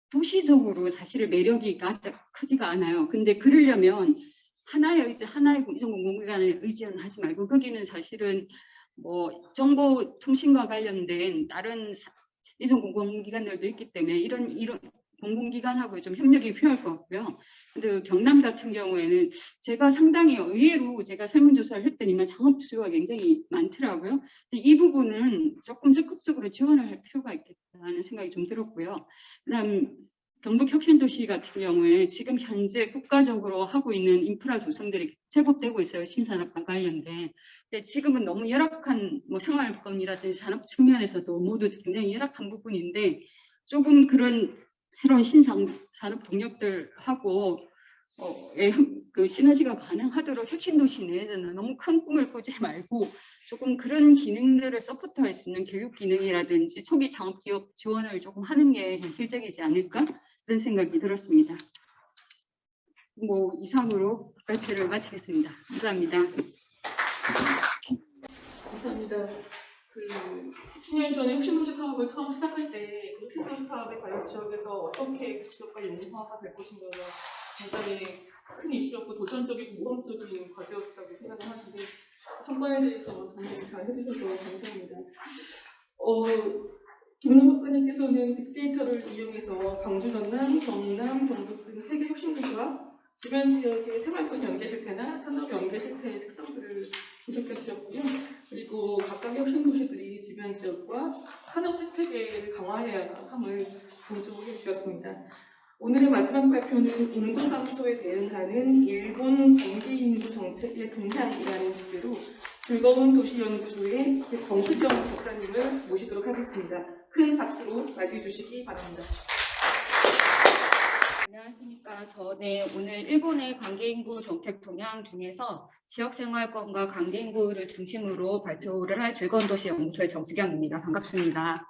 도시적으로 사실 매력이 가장 크지가 않아요. 근데 그러려면 하나의 이전공공기관에 의지하지 말고 거기는 사실은 정보통신과 관련된 다른 이전 공공기관들도 있기 때문에 이런 공공기관하고 좀 협력이 필요할 것 같고요. 근데 경남 같은 경우에는 제가 상당히 의외로 제가 설문조사를 했더니만 창업 수요가 굉장히 많더라고요. 이 부분은 조금 적극적으로 지원을 할 필요가 있겠다는 생각이 좀 들었고요. 그다음 경북혁신도시 같은 경우에 지금 현재 국가적으로 하고 있는 인프라 조성들이 제법 되고 있어요. 신산업과 관련된. 근데 지금은 너무 열악한 생활권이라든지 산업 측면에서도 모두 굉장히 열악한 부분인데 조금 그런 새로운 신산업 동력들하고 그 시너지가 가능하도록 혁신도시 내에서는 너무 큰 꿈을 꾸지 말고 조금 그런 기능들을 서포트할 수 있는 교육 기능이라든지 초기 창업 기업 지원을 조금 하는 게 현실적이지 않을까 그런 생각이 들었습니다. 이상으로 발표를 마치겠습니다. 감사합니다. 감사합니다. 10년 전에 혁신도시 사업을 처음 시작할 때 혁신도시 사업에 관련 지역에서 어떻게 지역과 연구화가 될 것인가가 굉장히 큰 이슈였고 도전적이고 모험적인 과제였다고 생각을 하는데 성과에 대해서 정리 잘 해주셔서 감사합니다. 김은호 박사님께서는 빅데이터를 이용해서 광주, 전남, 경남, 경북 등 3개 혁신도시와 주변 지역의 생활권 연계 실태나 산업 연계 실태의 특성들을 분석해 주셨고요. 그리고 각각 혁신도시들이 주변 지역과 산업 생태계를 강화해야 함을 강조해 주셨습니다. 오늘의 마지막 발표는 인구 감소에 대응하는 일본 관계 인구 정책의 동향이라는 주제로 즐거운 도시연구소의 정수경 박사님을 모시도록 하겠습니다. 큰 박수로 맞이해 주시기 바랍니다. 안녕하십니까. 저는 오늘 일본의 관계인구 정책 동향 중에서 지역생활권과 관계인구를 중심으로 발표를 할 즐거운 도시 연구소의 정수경입니다. 반갑습니다.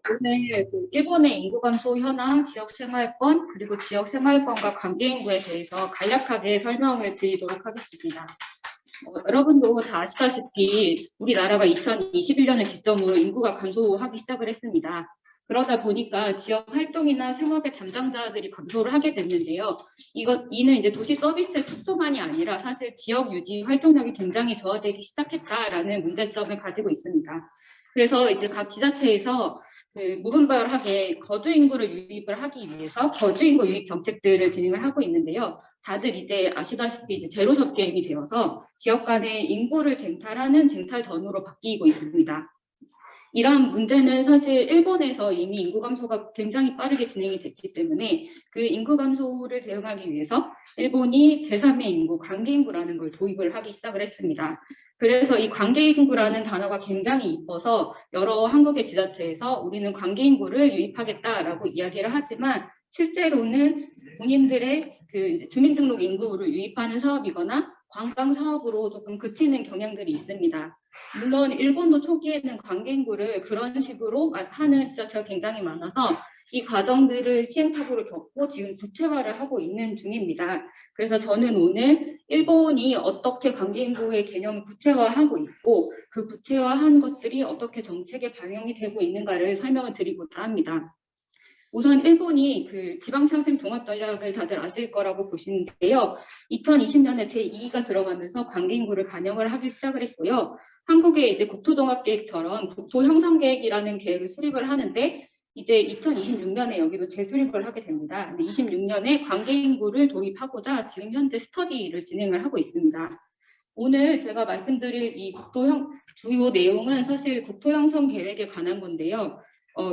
오늘 일본의 인구 감소 현황, 지역생활권, 그리고 지역생활권과 관계인구에 대해서 간략하게 설명을 드리도록 하겠습니다. 여러분도 다 아시다시피 우리나라가 2021년을 기점으로 인구가 감소하기 시작을 했습니다. 그러다 보니까 지역 활동이나 생업의 담당자들이 감소를 하게 됐는데요. 이는 이제 도시 서비스의 특성만이 아니라 사실 지역 유지 활동력이 굉장히 저하되기 시작했다라는 문제점을 가지고 있습니다. 그래서 이제 각 지자체에서 무분별하게 거주인구를 유입을 하기 위해서 거주인구 유입 정책들을 진행을 하고 있는데요. 다들 이제 아시다시피 이제 제로섬 게임이 되어서 지역 간의 인구를 쟁탈하는 쟁탈전으로 바뀌고 있습니다. 이러한 문제는 사실 일본에서 이미 인구 감소가 굉장히 빠르게 진행이 됐기 때문에 그 인구 감소를 대응하기 위해서 일본이 제3의 인구, 관계인구라는 걸 도입을 하기 시작을 했습니다. 그래서 이 관계인구라는 단어가 굉장히 이뻐서 여러 한국의 지자체에서 우리는 관계인구를 유입하겠다라고 이야기를 하지만 실제로는 본인들의 그 주민등록 인구를 유입하는 사업이거나 관광 사업으로 조금 그치는 경향들이 있습니다. 물론 일본도 초기에는 관계인구를 그런 식으로 하는 지자체가 굉장히 많아서 이 과정들을 시행착오를 겪고 지금 구체화를 하고 있는 중입니다. 그래서 저는 오늘 일본이 어떻게 관계인구의 개념을 구체화하고 있고 그 구체화한 것들이 어떻게 정책에 반영이 되고 있는가를 설명을 드리고자 합니다. 우선 일본이 그 지방상생 종합 전략을 다들 아실 거라고 보시는데요. 2020년에 제2가 들어가면서 관계인구를 반영을 하기 시작을 했고요. 한국의 이제 국토종합계획처럼 국토형성계획이라는 계획을 수립을 하는데 이제 2026년에 여기도 재수립을 하게 됩니다. 근데 26년에 관계인구를 도입하고자 지금 현재 스터디를 진행을 하고 있습니다. 오늘 제가 말씀드릴 이 주요 내용은 사실 국토형성 계획에 관한 건데요.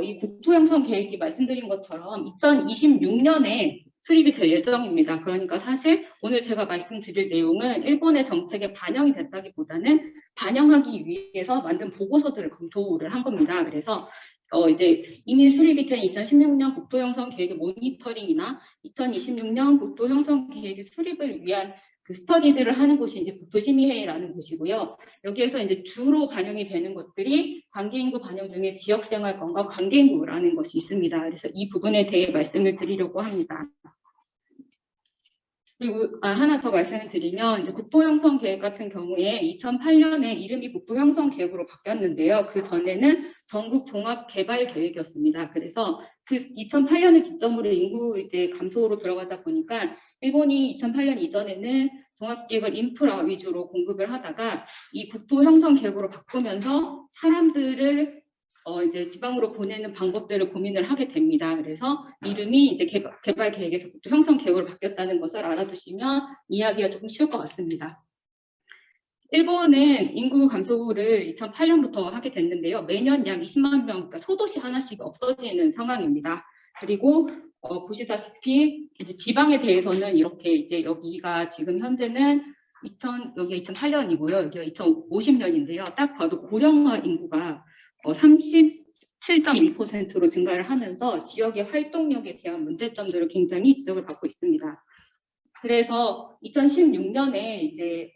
이 국토형성 계획이 말씀드린 것처럼 2026년에 수립이 될 예정입니다. 그러니까 사실 오늘 제가 말씀드릴 내용은 일본의 정책에 반영이 됐다기보다는 반영하기 위해서 만든 보고서들을 검토를 한 겁니다. 그래서 이제 이미 수립이 된 2016년 국토형성 계획의 모니터링이나 2026년 국토형성 계획의 수립을 위한 그 스터디들을 하는 곳이 이제 국토심의회의라는 곳이고요. 여기에서 이제 주로 반영이 되는 것들이 관계인구 반영 중에 지역생활권과 관계인구라는 것이 있습니다. 그래서 이 부분에 대해 말씀을 드리려고 합니다. 그리고 하나 더 말씀을 드리면 이제 국토형성 계획 같은 경우에 2008년에 이름이 국토형성 계획으로 바뀌었는데요. 그 전에는 전국 종합 개발 계획이었습니다. 그래서 그 2008년을 기점으로 인구 이제 감소로 들어가다 보니까 일본이 2008년 이전에는 종합계획을 인프라 위주로 공급을 하다가 이 국토형성 계획으로 바꾸면서 사람들을 이제 지방으로 보내는 방법들을 고민을 하게 됩니다. 그래서 이름이 이제 개발 계획에서 국토 형성 계획으로 바뀌었다는 것을 알아두시면 이해하기가 조금 쉬울 것 같습니다. 일본은 인구 감소를 2008년부터 하게 됐는데요. 매년 약 20만 명, 그러니까 소도시 하나씩 없어지는 상황입니다. 그리고 보시다시피 이제 지방에 대해서는 이렇게 이제 여기가 지금 현재는 여기 2008년이고요. 여기가 2050년인데요. 딱 봐도 고령화 인구가 37.1%로 증가를 하면서 지역의 활동력에 대한 문제점들을 굉장히 지적을 받고 있습니다. 그래서 2016년에 이제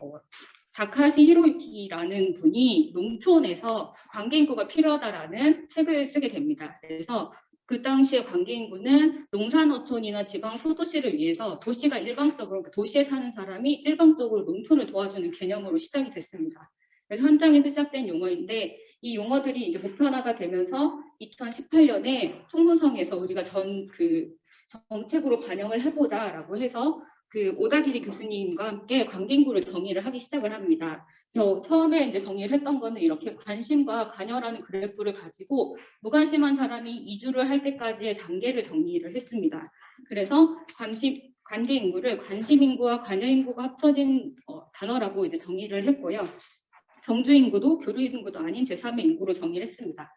다카시 히로유키라는 분이 농촌에서 관계인구가 필요하다라는 책을 쓰게 됩니다. 그래서 그 당시에 관계인구는 농산어촌이나 지방 소도시를 위해서 도시가 일방적으로, 도시에 사는 사람이 일방적으로 농촌을 도와주는 개념으로 시작이 됐습니다. 그래서 현장에서 시작된 용어인데 이 용어들이 이제 보편화가 되면서 2018년에 총무성에서 우리가 정책으로 반영을 해보자라고 해서 그 오다기리 교수님과 함께 관계인구를 정의를 하기 시작을 합니다. 그래서 처음에 이제 정의를 했던 거는 이렇게 관심과 관여라는 그래프를 가지고 무관심한 사람이 이주를 할 때까지의 단계를 정의를 했습니다. 그래서 관계인구를 관심인구와 관여인구가 합쳐진 단어라고 이제 정의를 했고요. 정주인구도 교류인구도 아닌 제3의 인구로 정의를 했습니다.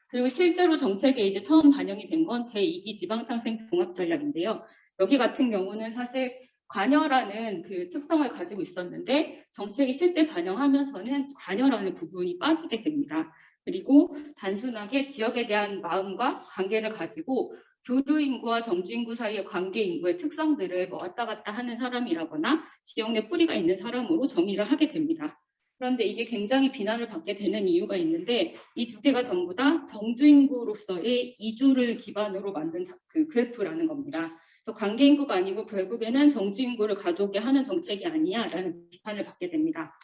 그리고 실제로 정책에 이제 처음 반영이 된 건 제2기 지방상생 종합전략인데요. 여기 같은 경우는 사실 관여라는 그 특성을 가지고 있었는데 정책이 실제 반영하면서는 관여라는 부분이 빠지게 됩니다. 그리고 단순하게 지역에 대한 마음과 관계를 가지고 교류인구와 정주인구 사이의 관계인구의 특성들을 왔다 갔다 하는 사람이라거나 지역 내 뿌리가 있는 사람으로 정의를 하게 됩니다. 그런데 이게 굉장히 비난을 받게 되는 이유가 있는데 이 두 개가 전부 다 정주인구로서의 이주를 기반으로 만든 그 그래프라는 겁니다. 그래서 관계인구가 아니고 결국에는 정주인구를 가져오게 하는 정책이 아니냐라는 비판을 받게 됩니다.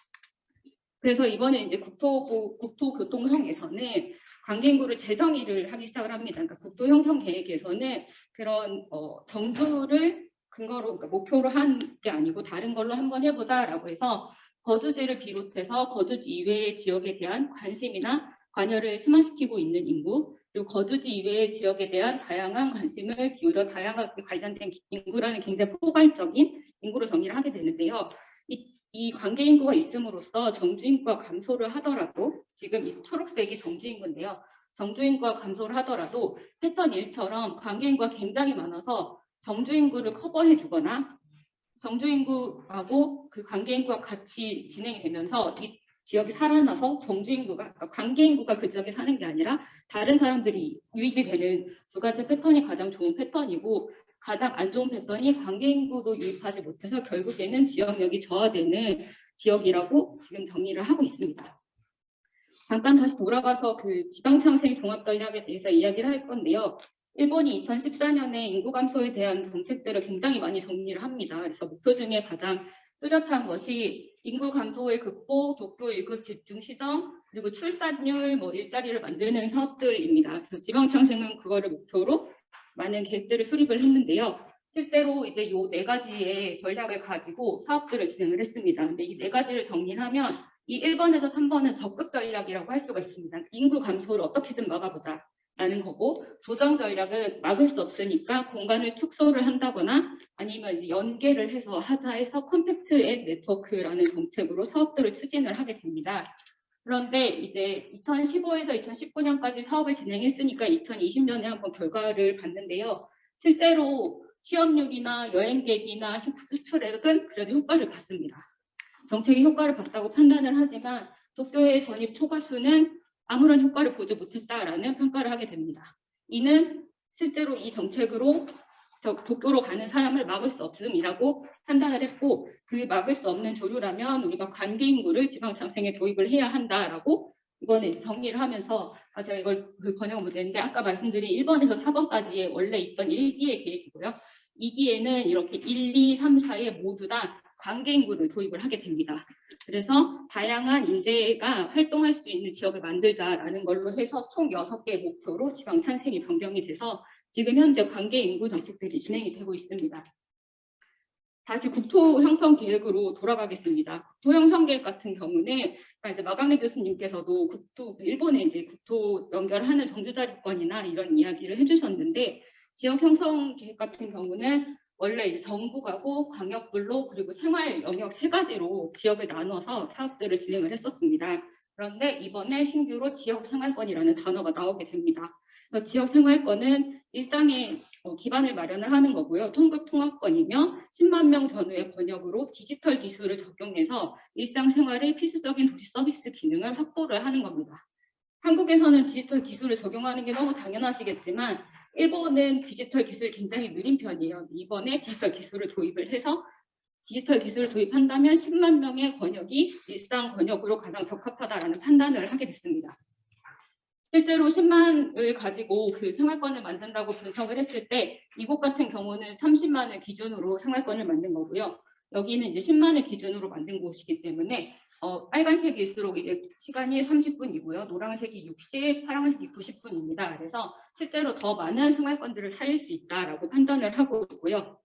그래서 이번에 이제 국토교통성에서는 관계인구를 재정의를 하기 시작을 합니다. 그러니까 국토형성 계획에서는 그런 정주를 근거로, 그러니까 목표로 한 게 아니고 다른 걸로 한번 해보자라고 해서 거주지를 비롯해서 거주지 이외의 지역에 대한 관심이나 관여를 심화시키고 있는 인구, 그리고 거주지 이외의 지역에 대한 다양한 관심을 기울여 다양하게 관련된 인구라는 굉장히 포괄적인 인구로 정의를 하게 되는데요. 이 관계인구가 있음으로써 정주인구가 감소를 하더라도 지금 이 초록색이 정주인구인데요. 정주인구가 감소를 하더라도 패턴 1처럼 관계인구가 굉장히 많아서 정주인구를 커버해 주거나 정주인구하고 그 관계인구가 같이 진행이 되면서 이 지역이 살아나서 정주인구가, 그러니까 관계인구가 그 지역에 사는 게 아니라 다른 사람들이 유입이 되는 두 가지 패턴이 가장 좋은 패턴이고 가장 안 좋은 패턴이 관계인구도 유입하지 못해서 결국에는 지역력이 저하되는 지역이라고 지금 정의를 하고 있습니다. 잠깐 다시 돌아가서 그 지방창생 종합전략에 대해서 이야기를 할 건데요. 일본이 2014년에 인구 감소에 대한 정책들을 굉장히 많이 정리를 합니다. 그래서 목표 중에 가장 뚜렷한 것이 인구 감소의 극복, 도쿄 1급 집중 시정, 그리고 출산율, 일자리를 만드는 사업들입니다. 그래서 지방창생은 그거를 목표로 많은 계획들을 수립을 했는데요. 실제로 이제 이 네 가지의 전략을 가지고 사업들을 진행을 했습니다. 근데 이 네 가지를 정리하면 이 1번에서 3번은 적극 전략이라고 할 수가 있습니다. 인구 감소를 어떻게든 막아보자. 라는 거고, 조정 전략은 막을 수 없으니까 공간을 축소를 한다거나 아니면 이제 연계를 해서 하자 해서 컴팩트 앱 네트워크라는 정책으로 사업들을 추진을 하게 됩니다. 그런데 이제 2015에서 2019년까지 사업을 진행했으니까 2020년에 한번 결과를 봤는데요. 실제로 취업률이나 여행객이나 수출액은 그래도 효과를 봤습니다. 정책이 효과를 봤다고 판단을 하지만 도쿄의 전입 초과수는 아무런 효과를 보지 못했다라는 평가를 하게 됩니다. 이는 실제로 이 정책으로 도쿄로 가는 사람을 막을 수 없음이라고 판단을 했고, 그 막을 수 없는 조류라면 우리가 관계 인구를 지방장생에 도입을 해야 한다라고 이번에 정리를 하면서 제가 이걸 번역을 못했는데 아까 말씀드린 1번에서 4번까지의 원래 있던 1기의 계획이고요. 2기에는 이렇게 1, 2, 3, 4에 모두 다 관계 인구를 도입을 하게 됩니다. 그래서 다양한 인재가 활동할 수 있는 지역을 만들자라는 걸로 해서 총 6개의 목표로 지방 창생이 변경이 돼서 지금 현재 관계 인구 정책들이 진행이 되고 있습니다. 다시 국토 형성 계획으로 돌아가겠습니다. 국토 형성 계획 같은 경우는 이제 마강래 교수님께서도 일본의 이제 국토 연결하는 정주자립권이나 이런 이야기를 해주셨는데, 지역 형성 계획 같은 경우는 원래 이제 정부하고 광역블록 그리고 생활 영역 3가지로 지역을 나눠서 사업들을 진행을 했었습니다. 그런데 이번에 신규로 지역 생활권이라는 단어가 나오게 됩니다. 그래서 지역 생활권은 일상의 기반을 마련을 하는 거고요. 통급 통합권이며 10만 명 전후의 권역으로 디지털 기술을 적용해서 일상생활의 필수적인 도시 서비스 기능을 확보를 하는 겁니다. 한국에서는 디지털 기술을 적용하는 게 너무 당연하시겠지만 일본은 디지털 기술이 굉장히 느린 편이에요. 이번에 디지털 기술을 도입을 해서 디지털 기술을 도입한다면 10만 명의 권역이 일상 권역으로 가장 적합하다라는 판단을 하게 됐습니다. 실제로 10만을 가지고 그 생활권을 만든다고 분석을 했을 때 이곳 같은 경우는 30만을 기준으로 생활권을 만든 거고요. 여기는 이제 10만을 기준으로 만든 곳이기 때문에 빨간색일수록 이제 시간이 30분이고요. 노란색이 60, 파란색이 90분입니다. 그래서 실제로 더 많은 생활권들을 살릴 수 있다라고 판단을 하고 있고요.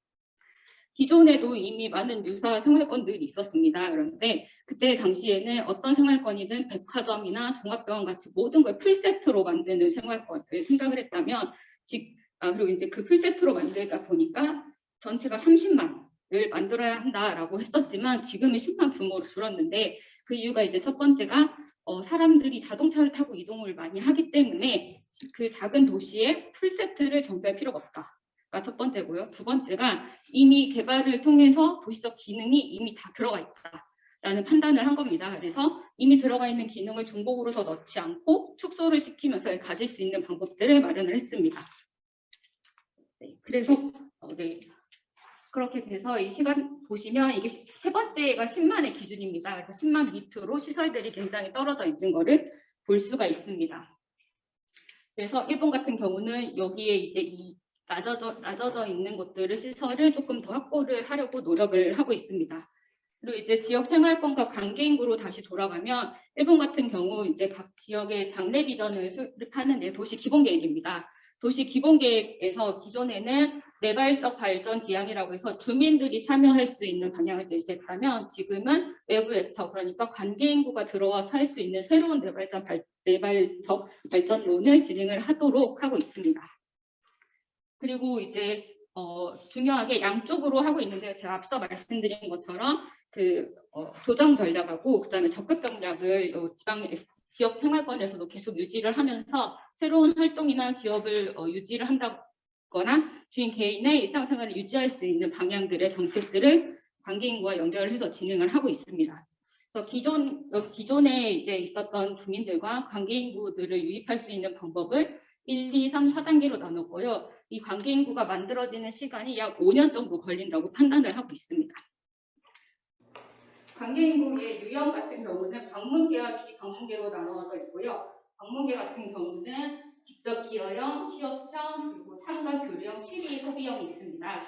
기존에도 이미 많은 유사 생활권들이 있었습니다. 그런데 그때 당시에는 어떤 생활권이든 백화점이나 종합병원 같이 모든 걸 풀세트로 만드는 생활권을 생각을 했다면 그리고 이제 그 풀세트로 만들다 보니까 전체가 30만을 만들어야 한다라고 했었지만 지금은 10만 규모로 줄었는데 그 이유가 이제 첫 번째가 사람들이 자동차를 타고 이동을 많이 하기 때문에 그 작은 도시에 풀세트를 정비할 필요가 없다. 첫 번째고요. 두 번째가 이미 개발을 통해서 도시적 기능이 이미 다 들어가 있다라는 판단을 한 겁니다. 그래서 이미 들어가 있는 기능을 중복으로 더 넣지 않고 축소를 시키면서 가질 수 있는 방법들을 마련을 했습니다. 네, 그래서 그렇게 돼서 이 시간 보시면 이게 세 번째가 10만의 기준입니다. 그래서 10만 밑으로 시설들이 굉장히 떨어져 있는 거를 볼 수가 있습니다. 그래서 일본 같은 경우는 여기에 이제 이 낮아져 있는 것들을 시설을 조금 더 확보를 하려고 노력을 하고 있습니다. 그리고 이제 지역 생활권과 관계 인구로 다시 돌아가면 일본 같은 경우 이제 각 지역의 당내 비전을 수립하는 도시 기본 계획입니다. 도시 기본 계획에서 기존에는 내발적 발전 지향이라고 해서 주민들이 참여할 수 있는 방향을 제시했다면 지금은 외부 액터 그러니까 관계 인구가 들어와서 할 수 있는 새로운 내발적 발전론을 진행을 하도록 하고 있습니다. 그리고 이제 중요하게 양쪽으로 하고 있는데 제가 앞서 말씀드린 것처럼 조정 전략하고 그다음에 적극 전략을 지역 생활권에서도 계속 유지를 하면서 새로운 활동이나 기업을 유지를 한다거나 주인 개인의 일상생활을 유지할 수 있는 방향들의 정책들을 관계 인구와 연결을 해서 진행을 하고 있습니다. 그래서 기존에 이제 있었던 주민들과 관계 인구들을 유입할 수 있는 방법을 1, 2, 3, 4단계로 나눴고요. 이 관계 인구가 만들어지는 시간이 약 5년 정도 걸린다고 판단을 하고 있습니다. 관계 인구의 유형 같은 경우는 방문계와 비방문계로 나누어져 있고요. 방문계 같은 경우는 직접 기여형, 취업형, 그리고 참가 교류형, 취미 소비형이 있습니다.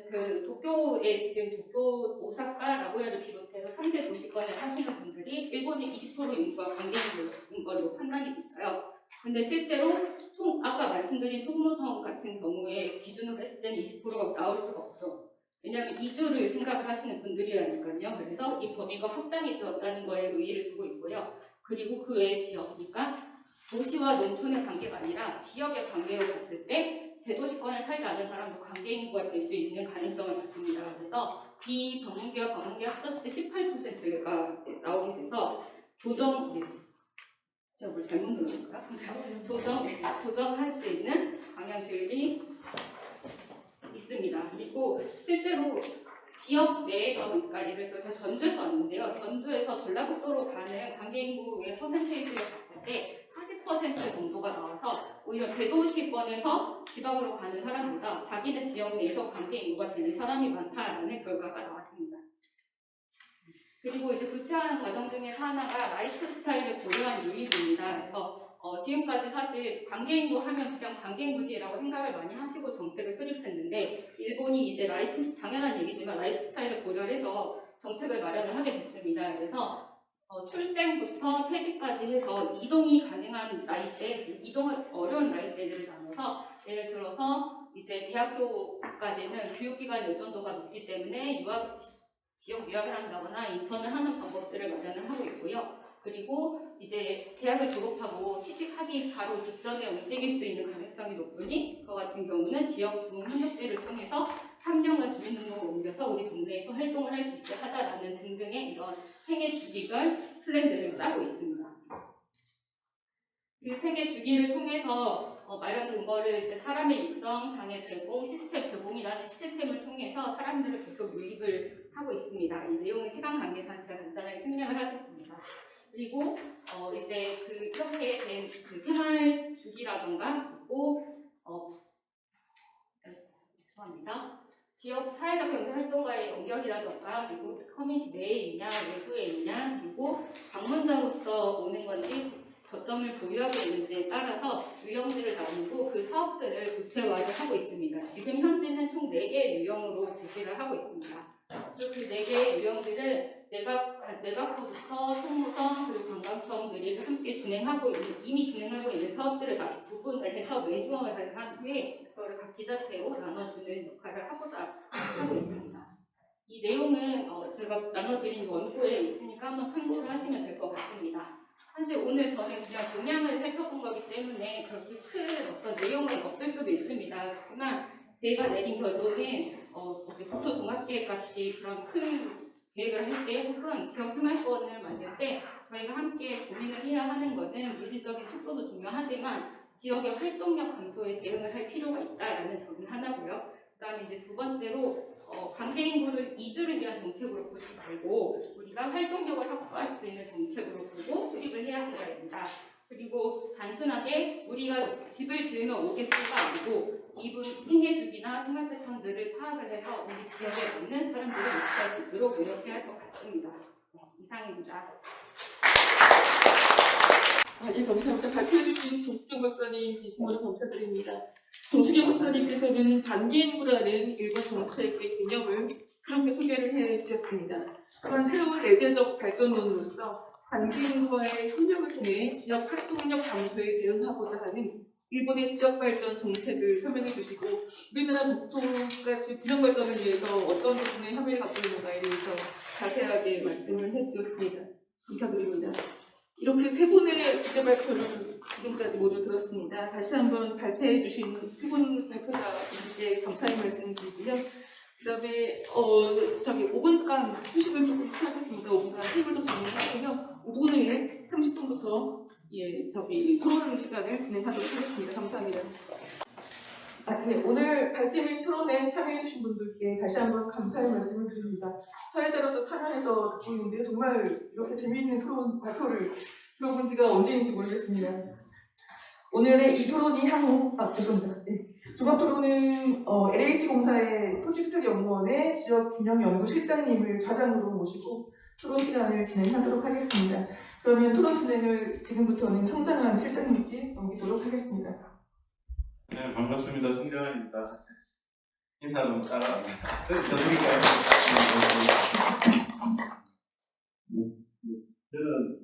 그 도쿄에 지금 도쿄, 오사카, 나고야를 비롯해서 3대 도시권에 사시는 분들이 일본의 20% 인구가 관계인 걸로 판단이 됐어요. 근데 실제로 아까 말씀드린 총무성 같은 경우에 기준으로 했을 때는 20%가 나올 수가 없죠. 왜냐하면 이주를 생각을 하시는 분들이라니까요. 그래서 이 범위가 확장이 되었다는 거에 의의를 두고 있고요. 그리고 그 외의 지역, 그러니까 도시와 농촌의 관계가 아니라 지역의 관계로 봤을 때 대도시권에 살지 않은 사람도 관계인구가 될 수 있는 가능성을 갖습니다. 그래서 비전문계와 관문계 합쳤을 때 18%가 나오게 돼서 제가 뭘 잘못 눌렀을까? 조정할 수 있는 방향들이 있습니다. 그리고 실제로 지역 내에서, 그러니까 예를 들어서 전주에서 왔는데요. 전주에서 전라북도로 가는 관계인구의 퍼센테이지를 봤을 때 40% 정도가 나와서 오히려 대도시권에서 지방으로 가는 사람보다 자기네 지역 내에서 관계인구가 되는 사람이 많다라는 결과가 나왔습니다. 그리고 이제 구체화하는 과정 중에서 하나가 라이프 스타일을 고려한 유입입니다. 그래서 지금까지 사실 관계인구 하면 그냥 관계인구지라고 생각을 많이 하시고 정책을 수립했는데 일본이 이제 당연한 얘기지만 라이프 스타일을 고려해서 정책을 마련을 하게 됐습니다. 그래서 출생부터 퇴직까지 해서 이동이 가능한 나이대, 이동은 어려운 나이대들을 나눠서 예를 들어서 이제 대학교까지는 교육기관 의존도가 높기 때문에 지역 유학을 한다거나 인턴을 하는 방법들을 마련을 하고 있고요. 그리고 이제 대학을 졸업하고 취직하기 바로 직전에 움직일 수 있는 가능성이 높으니 그와 같은 경우는 지역 부흥 협력제를 통해서 3년간 주민등록을 옮겨서 우리 동네에서 활동을 할 수 있게 하자라는 등등의 이런 생애 주기별 플랜들을 짜고 있습니다. 그 생애 주기를 통해서 마련된 거를 이제 사람의 육성, 장애 제공, 시스템 제공이라는 시스템을 통해서 사람들을 계속 유입을 하고 있습니다. 이 내용은 시간 관계상 제가 간단하게 생략을 하겠습니다. 그리고 이제 이렇게 된 그 생활 주기라던가 그리고 죄송합니다. 지역 사회적 경제 활동과의 연결이라던가 그리고 커뮤니티 내에 있냐 외부에 있냐 그리고 방문자로서 오는 건지 거점을 보유하고 있는지에 따라서 유형들을 나누고 그 사업들을 구체화를 하고 있습니다. 지금 현재는 총 4개의 유형으로 제시를 하고 있습니다. 그리고 그 4개의 유형들은 내각부부터 총무성 그리고 관광청들이 함께 이미 진행하고 있는 사업들을 다시 구분을 해서 매뉴얼을 한 후에 그거를 각 지자체로 나눠주는 역할을 하고자 하고 있습니다. 이 내용은 제가 나눠드린 원고에 있으니까 한번 참고를 하시면 될 것 같습니다. 사실 오늘 저는 그냥 동향을 살펴본 거기 때문에 그렇게 큰 어떤 내용은 없을 수도 있습니다. 그렇지만 제가 내린 결론은 국토종합계획 같이 그런 큰 계획을 할 때 혹은 지역 생활권을 만들 때 저희가 함께 고민을 해야 하는 것은 물리적인 축소도 중요하지만 지역의 활동력 감소에 대응을 할 필요가 있다라는 점이 하나고요. 그다음에 이제 두 번째로 관계인구를 이주를 위한 정책으로 보지 말고 우리가 활동력을 확보할 수 있는 정책으로 보고 수립을 해야 한다 합니다. 그리고 단순하게 우리가 집을 지으면 오겠지가 아니고 이분 생계주기나 생활 패턴들을 파악을 해서 우리 지역에 맞는 사람들을 유치할 수 있도록 노력해야 할 것 같습니다. 네, 이상입니다. 예, 감사합니다. 발표해주신 정수경 박사님 진심으로 감사드립니다. 정수경 박사님께서는 관계인구라는 일본 정책의 개념을 그렇게 소개를 해주셨습니다. 또한 새로운 내재적 발전론으로서 관계인구와의 협력을 통해 지역 활동력 감소에 대응하고자 하는 일본의 지역 발전 정책을 설명해 주시고 우리나라 국토가 지금 균형 발전을 위해서 어떤 부분에 함의를 갖고 있는가에 대해서 자세하게 말씀을 해주셨습니다. 감사드립니다. 이렇게 세 분의 주제 발표를 지금까지 모두 들었습니다. 다시 한번 발제해 주신 세 분 발표자분께 감사의 말씀을 드리고요. 그 다음에 5분간 휴식을 조금 취하겠습니다. 5분간 테이블도 정리하고요. 5분 후에 30분부터 토론 시간을 진행하도록 하겠습니다. 감사합니다. 오늘 발제 및 토론에 참여해 주신 분들께 다시 한번 감사의 말씀을 드립니다. 사회자로서 참여해서 듣고 있는데 정말 이렇게 재미있는 토론 발표를 들어본 지가 언제인지 모르겠습니다. 오늘의 이 토론이 향후 죄송합니다. 종합 토론은 LH공사의 토지주택연구원의 지역균형연구실장님을 좌장으로 모시고 토론 시간을 진행하도록 하겠습니다. 그러면 토론 진행을 지금부터는 성장한 실장님께 넘기도록 하겠습니다. 네, 반갑습니다. 성장환입니다. 인사 좀 따라합니다. 저는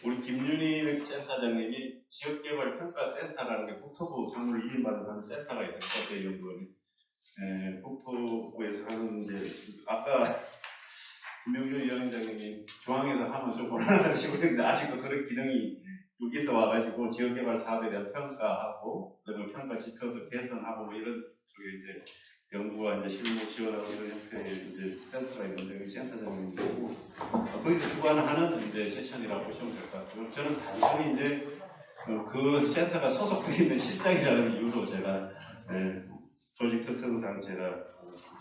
우리 김윤희 센터장님이 지역개발평가센터라는 게 국토부 장부를 이임받은 한 센터가 있어요. 국토연구원이. 국토부에서 하는 이제 아까 김명준 위원장님이 중앙에서 하면 좀 곤란하다고 싶었는데 아직도 그런 기능이 여기서 와가지고 지역개발 사업에 대한 평가하고 그다음에 평가 지표도 개선하고 뭐 이런 쪽에 이제 연구와 이제 실무 지원하고 이런 형태의 이제 센터가 있는데 그 센터장님이 되고 거기서 주관하는 이제 세션이라고 보시면 될 것 같고요. 저는 단순히 이제 그 센터가 소속되어 있는 실장이라는 이유로 제가 조직 특성상 제가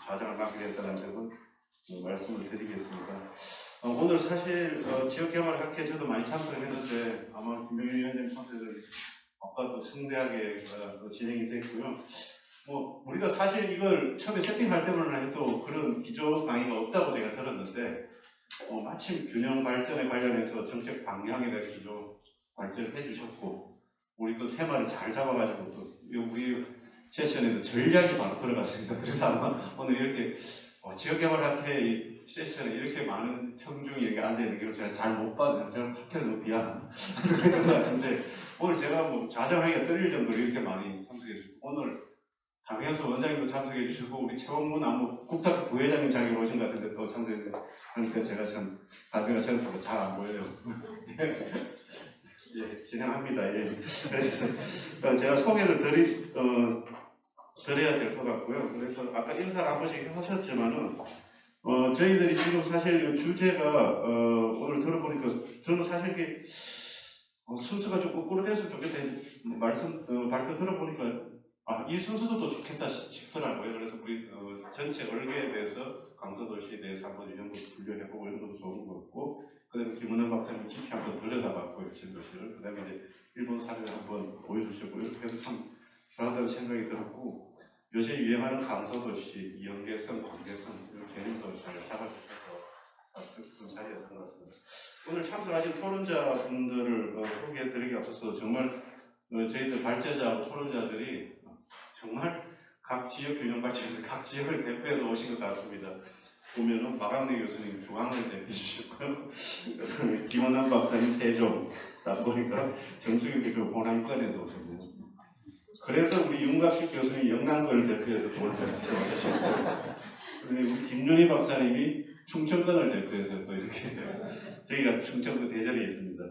좌장을 맡게 됐다는 점은 말씀을 드리겠습니다. 오늘 사실 지역개발학회 저도 많이 참석했는데 아마 김명희 위원장 참석해서 아까도 성대하게 진행이 됐고요. 뭐 우리가 사실 이걸 처음에 세팅할 때만 해도 그런 기조 강의가 없다고 제가 들었는데 마침 균형 발전에 관련해서 정책 방향에 대한 기조 발전을 해주셨고 우리 또 테마를 잘 잡아가지고 또 우리 세션에도 전략이 바로 들어갔습니다. 그래서 아마 오늘 이렇게 지역개발학회 세션에 이렇게 많은 청중이 여기 앉아있는 게 제가 잘 못 봤는데 제가 학회를 너무 미안한 그런 것 같은데 오늘 제가 뭐 자정하기가 떨릴 정도로 이렇게 많이 참석해 주시고 오늘 강혜수 원장님도 참석해 주시고 우리 최원문 안무 국탁 부회장님 자기 오신 것 같은데 또 참석해 주시니까 제가 참 나중에 생각보다 잘 안 보여요. 예, 진행합니다. 예. 그래서 제가 소개를 드려야 될 것 같고요. 그래서 아까 인사를 한 번씩 하셨지만은 저희들이 지금 사실 주제가 오늘 들어보니까 저는 사실 이게 순서가 좀 거꾸로 됐으면 좋겠다 발표 들어보니까 이 순서도 또 좋겠다 싶더라고요. 그래서 우리 전체 얼개에 대해서 강서도시에 대해서 한번 이런 거 분류해보고 이런 것도 좋은 것 같고 그다음에 김은혜 박사님 깊이 한번 들여다봤고요. 진도시를 그다음에 이제 일본 사례를 한번 보여주시고 이렇게 해서 참 좋아하다는 생각이 들었고 요새 유행하는 강서도시, 연계성, 관계성 이런 개념도 잘 잡아주셔서 뜻깊은 자리였던 것 같습니다. 오늘 참석하신 토론자분들을 소개해드리기 앞서서 정말 저희들 발제자하고 토론자들이 정말 각 지역 균형 발전에서 각 지역을 대표해서 오신 것 같습니다. 보면은 마감래 교수님 중앙을 대표해 주셨고요. 김원남 박사님 세종, 딱 보니까 정수경 대표 호남권에도 오셨고 그래서 우리 윤갑식 교수님 영남권을 대표해서 돈을 대표하셨고 우리 김윤희 박사님이 충청권을 대표해서 또 이렇게 저희가 충청도 대전에 있습니다.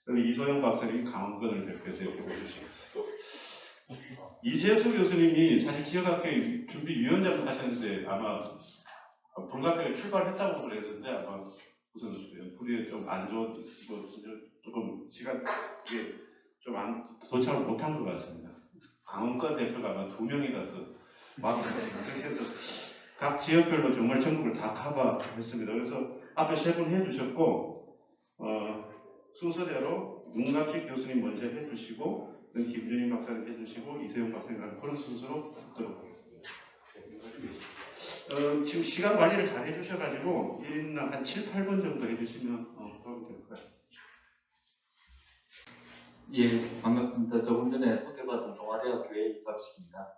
그리고 이소영 박사님이 강원권을 대표해서 이렇게 오주시고 이재수 교수님이 사실 지역학회 준비위원장을 하셨는데 아마 불가피하게 출발했다고 그랬는데 아마 무슨 불이 좀 안 좋은 조금 시간 이게 좀 도착을 못한 것 같습니다. 강원권 대표가 아마 2명이라서 막 그래서 각 지역별로 정말 전국을 다 커버했습니다. 그래서 앞에 3분 해주셨고 순서대로 문갑식 교수님 먼저 해주시고 김준희 박사님 해주시고 이세용 박사님 그런 순서로 듣도록 하겠습니다. 지금 시간 관리를 잘 해주셔가지고 1인당 한 7, 8분 정도 해주시면 도움이 될 것 같아요. 예, 반갑습니다. 조금 전에 소개받은 동아대학 교회 입학식입니다.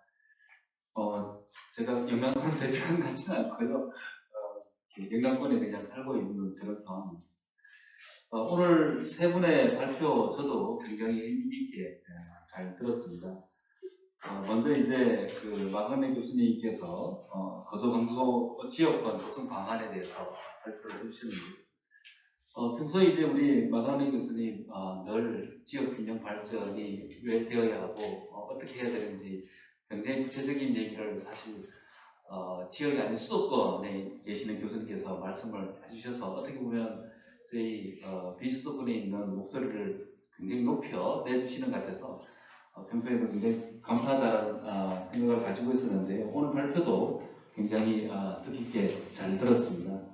제가 영남권을 대표하는 것 같지는 않고요. 영남권에 그냥 살고 있는 그런 상황입니다. 오늘 세 분의 발표 저도 굉장히 의미있게 잘 들었습니다. 먼저 이제 그 마건래 교수님께서 거소강소 지역권 조성 방안에 대해서 발표를 해주셨는데 평소에 이제 우리 마건래 교수님 늘 지역 균형 발전이 왜 되어야 하고 어떻게 해야 되는지 굉장히 구체적인 얘기를 사실 지역이 아닌 수도권에 계시는 교수님께서 말씀을 해주셔서 어떻게 보면 저희 비수도권에 있는 목소리를 굉장히 높여 내주시는 것 같아서 평소에도 굉장히 감사하다는 생각을 가지고 있었는데 오늘 발표도 굉장히 뜻깊게 잘 들었습니다.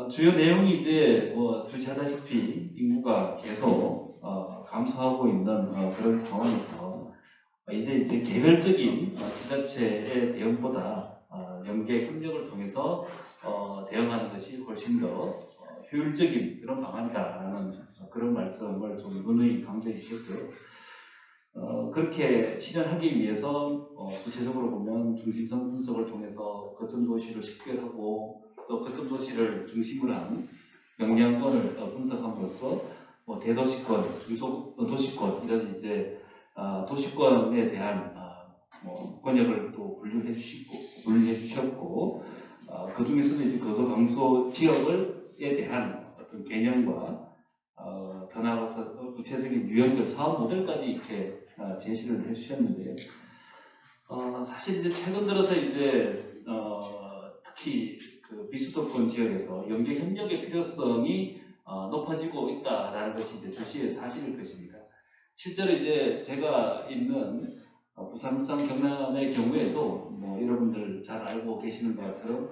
주요 내용이 이제 주시하다시피 인구가 계속 감소하고 있는 그런 상황에서 이제 개별적인 지자체의 대응보다 연계 협력을 통해서 대응하는 것이 훨씬 더 효율적인 그런 방안이다라는 그런 말씀을 좀 누누이 강조해 주셨고요. 그렇게 실현하기 위해서 구체적으로 보면 중심성 분석을 통해서 거점 도시를 식별하고 또 거점 도시를 중심으로 한 영향권을 분석함으로써 대도시권, 중소도시권 이런 이제 도시권에 대한 권역을 또 분류해 주셨고 그 중에서도 이제 거소 강소 지역에 대한 어떤 개념과 더 나아가서 구체적인 유형별 사업 모델까지 이렇게 제시를 해주셨는데 사실 이제 최근 들어서 이제 특히 그 비수도권 지역에서 연계 협력의 필요성이 높아지고 있다라는 것이 이제 주시의 사실일 것입니다. 실제로 이제 제가 있는 부산, 울산, 경남의 경우에도 여러분들 잘 알고 계시는 것처럼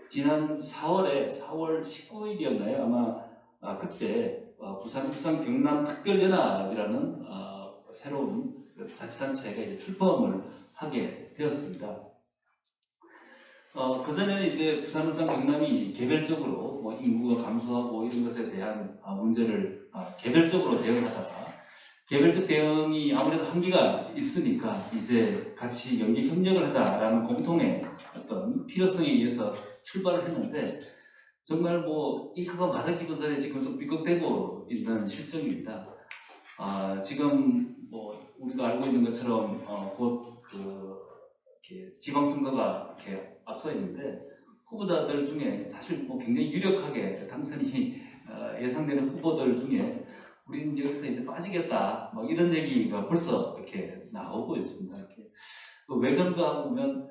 지난 4월 19일이었나요? 아마 그때 부산, 울산, 경남 특별연합이라는 새로운 자치단체가 이제 출범을 하게 되었습니다. 그전에는 이제 부산, 울산, 경남이 개별적으로 인구가 감소하고 이런 것에 대한 문제를 개별적으로 대응하다가 개별적 대응이 아무래도 한계가 있으니까 이제 같이 연계 협력을 하자라는 공통의 어떤 필요성에 의해서 출발을 했는데 정말 잉크가 마르기도 전에 지금 좀 삐걱대고 있는 실정입니다. 지금 우리가 알고 있는 것처럼 곧 이렇게 지방선거가 이렇게 앞서 있는데 후보자들 중에 사실 굉장히 유력하게 당선이 예상되는 후보들 중에 우리는 여기서 이제 빠지겠다 이런 얘기가 벌써 이렇게 나오고 있습니다. 왜 그런가 보면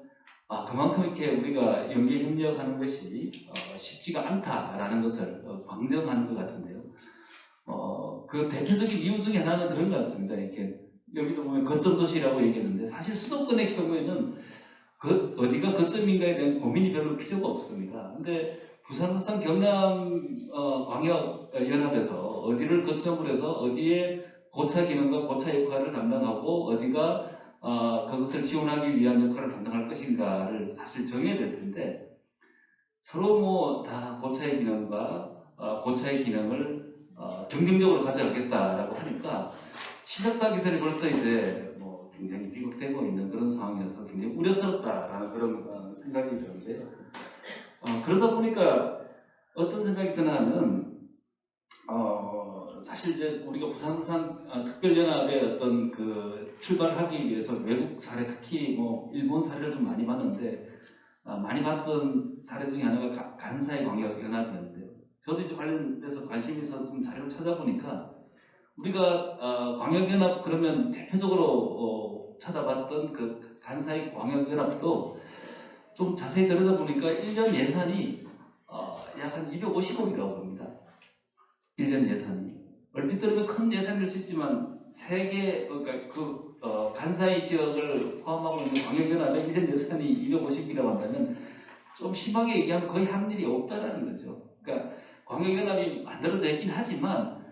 그만큼 이렇게 우리가 연계 협력하는 것이 쉽지가 않다라는 것을 방증하는 것 같은데요. 그 대표적인 이유 중에 하나는 그런 것 같습니다. 이렇게 여기도 보면 거점 도시라고 얘기했는데 사실 수도권의 경우에는 어디가 거점인가에 대한 고민이 별로 필요가 없습니다. 근데 부산, 울산, 경남 광역연합에서 어디를 거점으로 해서 어디에 고차 기능과 고차 역할을 담당하고 어디가 그것을 지원하기 위한 역할을 담당할 것인가를 사실 정해야 될 텐데 서로 다 고차의 기능과 고차의 기능을 경쟁적으로 가져가겠다라고 하니까 시작하기 전에 벌써 이제 굉장히 비극되고 있는 그런 상황이어서 굉장히 우려스럽다라는 그런 생각이 드는데요. 그러다 보니까 어떤 생각이 드냐면 사실 이제 우리가 부산, 울산 특별연합의 어떤 그 출발을 하기 위해서 외국 사례, 특히 일본 사례를 좀 많이 봤는데 많이 봤던 사례 중에 하나가 간사이 광역연합이었는데요. 저도 이제 관련돼서 관심이 있어서 좀 자료를 찾아보니까 우리가 광역연합 그러면 대표적으로 찾아봤던 그 간사이 광역연합도 좀 자세히 들여다보니까 1년 예산이 약 한 250억이라고 봅니다. 1년 예산이. 얼핏 들으면 큰 예산일 수 있지만 그러니까 간사이 지역을 포함하고 있는 광역연합의 1년 예산이 250억이라고 한다면 좀 심하게 얘기하면 거의 할 일이 없다라는 거죠. 그러니까 광역연합이 만들어져 있긴 하지만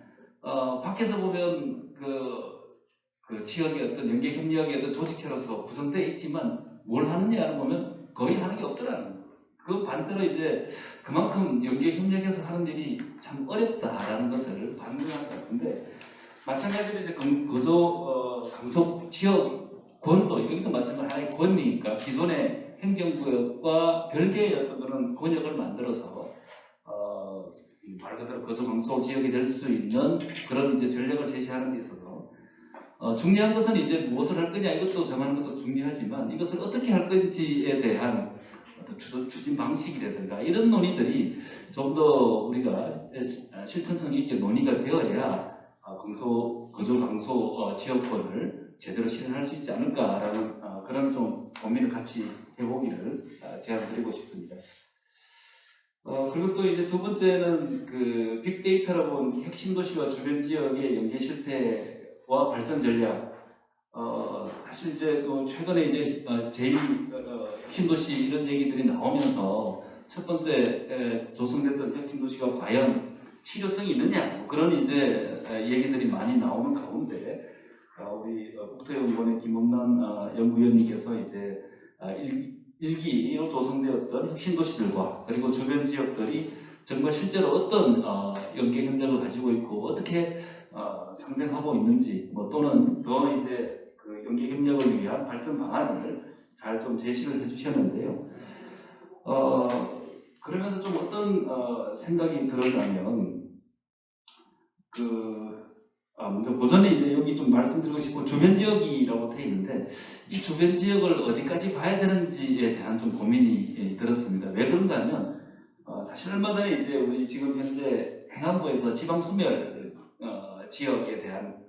밖에서 보면 그 지역의 어떤 연계 협력의 어떤 조직체로서 구성되어 있지만 뭘 하느냐를 보면 거의 하는 게 없더라는 거예요. 그 반대로 이제 그만큼 연계 협력해서 하는 일이 참 어렵다라는 것을 반증할 것 같은데 마찬가지로 이제 강속 지역 권도 여기도 마찬가지로 하나의 권이니까 기존의 행정구역과 별개의 어떤 그런 권역을 만들어서 말 그대로 거소강소 지역이 될 수 있는 그런 이제 전략을 제시하는 데 있어서 중요한 것은 이제 무엇을 할 거냐 이것도 정하는 것도 중요하지만 이것을 어떻게 할 건지에 대한 어떤 추진 방식이라든가 이런 논의들이 좀 더 우리가 실천성 있게 논의가 되어야 거소강소 지역권을 제대로 실현할 수 있지 않을까라는 그런 좀 고민을 같이 해보기를 제안드리고 싶습니다. 그리고 또 이제 두 번째는 그 빅데이터로 본 핵심 도시와 주변 지역의 연계 실태와 발전 전략. 사실 이제 또 최근에 이제 제2 핵심 도시 이런 얘기들이 나오면서 첫 번째 조성됐던 핵심 도시가 과연 실효성이 있느냐 그런 이제 얘기들이 많이 나오는 가운데 우리 국토연구원의 김범란 연구위원님께서 이제 일기로 조성되었던 혁신도시들과 그리고 주변 지역들이 정말 실제로 어떤 연계 협력을 가지고 있고 어떻게 상생하고 있는지 또는 더 이제 그 연계 협력을 위한 발전 방안을 잘 좀 제시를 해주셨는데요. 그러면서 좀 어떤 생각이 들었냐면 먼저 그 전에 이제 여기 좀 말씀드리고 싶고 주변 지역이라고 되어 있는데 이 주변 지역을 어디까지 봐야 되는지에 대한 좀 고민이 들었습니다. 왜 그런가 하면 사실 얼마 전에 이제 우리 지금 현재 행안부에서 지방 소멸 지역에 대한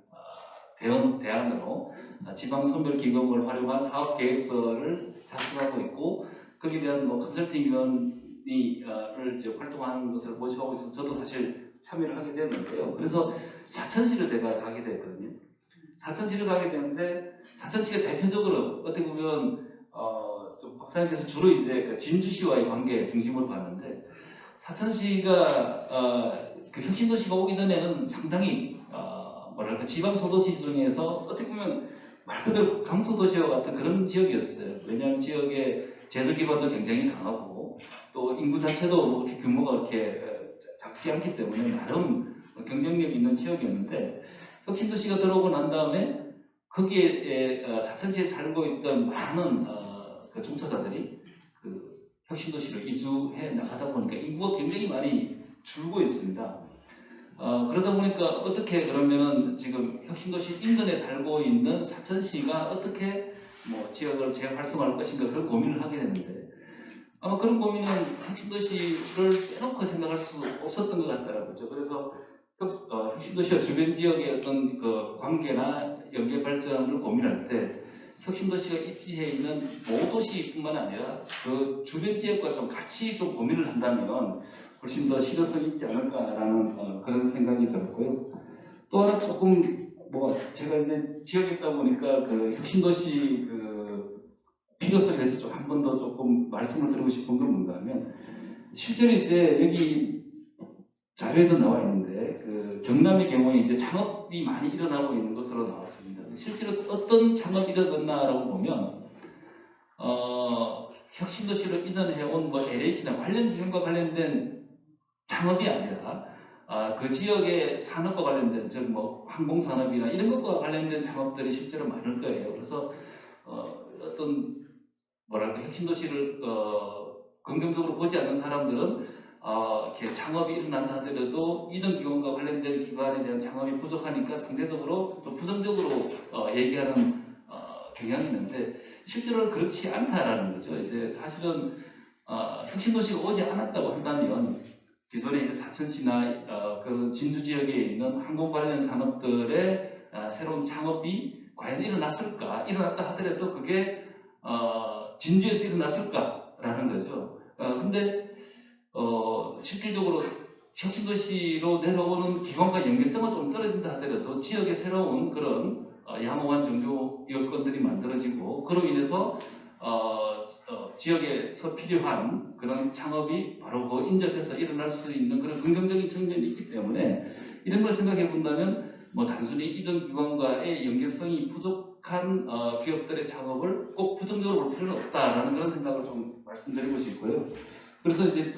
대안으로 지방 소멸 기금을 활용한 사업 계획서를 작성하고 있고 거기에 대한 컨설팅위원이 이제 활동하는 것을 모집하고 있어서 저도 사실 참여를 하게 됐는데요. 그래서 사천시를 제가 가게 됐거든요. 사천시를 가게 됐는데 사천시가 대표적으로 어떻게 보면 좀 박사님께서 주로 이제 그 진주시와의 관계 중심으로 봤는데 사천시가 그 혁신도시가 오기 전에는 상당히 지방 소도시 중에서 어떻게 보면 말 그대로 강소도시와 같은 그런 지역이었어요. 왜냐하면 지역의 제도 기반도 굉장히 강하고 또 인구 자체도 뭐 그렇게 규모가 그렇게 작지 않기 때문에 나름 경쟁력 있는 지역이었는데 혁신도시가 들어오고 난 다음에 거기에 사천시에 살고 있던 많은 그 종사자들이 그 혁신도시로 이주해 나가다 보니까 인구가 굉장히 많이 줄고 있습니다. 그러다 보니까 어떻게 그러면은 지금 혁신도시 인근에 살고 있는 사천시가 어떻게 지역을 재활성화할 것인가 그런 고민을 하게 됐는데 아마 그런 고민은 혁신도시를 빼놓고 생각할 수 없었던 것 같더라고요. 그래서 혁신도시와 주변 지역의 어떤 그 관계나 연계 발전을 고민할 때 혁신도시가 입지해 있는 모도시뿐만 아니라 그 주변 지역과 좀 같이 좀 고민을 한다면 훨씬 더 실효성이 있지 않을까라는 그런 생각이 들었고요. 또 하나 조금 제가 이제 지역에 있다 보니까 그 혁신도시 그 필요성에 대해서 좀 한 번 더 조금 말씀을 드리고 싶은 건 뭔가 하면 실제로 이제 여기 자료에도 나와 있는데 그 경남의 경우에 이제 창업이 많이 일어나고 있는 것으로 나왔습니다. 실제로 어떤 창업이 일어났나라고 보면 혁신도시로 이전해온 LH나 관련 기관과 관련된 창업이 아니라 그 지역의 산업과 관련된 즉 항공산업이나 이런 것과 관련된 창업들이 실제로 많을 거예요. 그래서 어떤 혁신도시를 긍정적으로 보지 않는 사람들은 이렇게 창업이 일어난다 하더라도 이전 기관과 관련된 기관에 대한 창업이 부족하니까 상대적으로 또 부정적으로 얘기하는 경향이 있는데 실제로는 그렇지 않다라는 거죠. 이제 사실은 혁신도시가 오지 않았다고 한다면 기존에 이제 사천시나 그 진주 지역에 있는 항공 관련 산업들의 새로운 창업이 과연 일어났을까? 일어났다 하더라도 그게 진주에서 일어났을까라는 거죠. 근데 실질적으로 혁신도시로 내려오는 기관과 연계성은 좀 떨어진다 하더라도 지역에 새로운 그런 양호한 정조 여건들이 만들어지고 그로 인해서 지역에서 필요한 그런 창업이 바로 그 인접해서 일어날 수 있는 그런 긍정적인 측면이 있기 때문에 이런 걸 생각해 본다면 단순히 이전 기관과의 연계성이 부족한 기업들의 창업을 꼭 부정적으로 볼 필요는 없다라는 그런 생각을 좀 말씀드리고 싶고요. 그래서 이제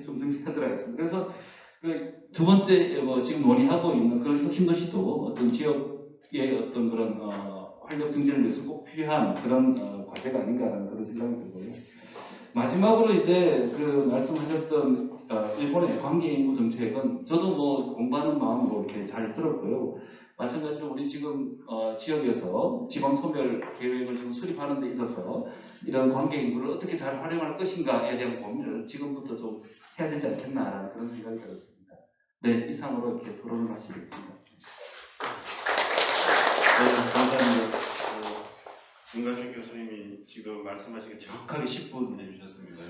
좀 정리하도록 하겠습니다. 그래서 그 두 번째 지금 논의하고 있는 그런 혁신도시도 어떤 지역의 어떤 그런 활력 증진을 위해서 꼭 필요한 그런 과제가 아닌가라는 그런 생각이 들고요. 마지막으로 이제 그 말씀하셨던 일본의 관계인구 정책은 저도 공부하는 마음으로 이렇게 잘 들었고요. 마찬가지로 우리 지금 지역에서 지방 소멸 계획을 지금 수립하는 데 있어서 이런 관계인구를 어떻게 잘 활용할 것인가에 대한 고민을 지금부터 좀 해야 되지 않겠나라는 그런 생각이 들었습니다. 네, 이상으로 이렇게 토론을 마치겠습니다. 네, 감사합니다. 김관철 교수님이 지금 말씀하신 게 정확하게 10분 해주셨습니다.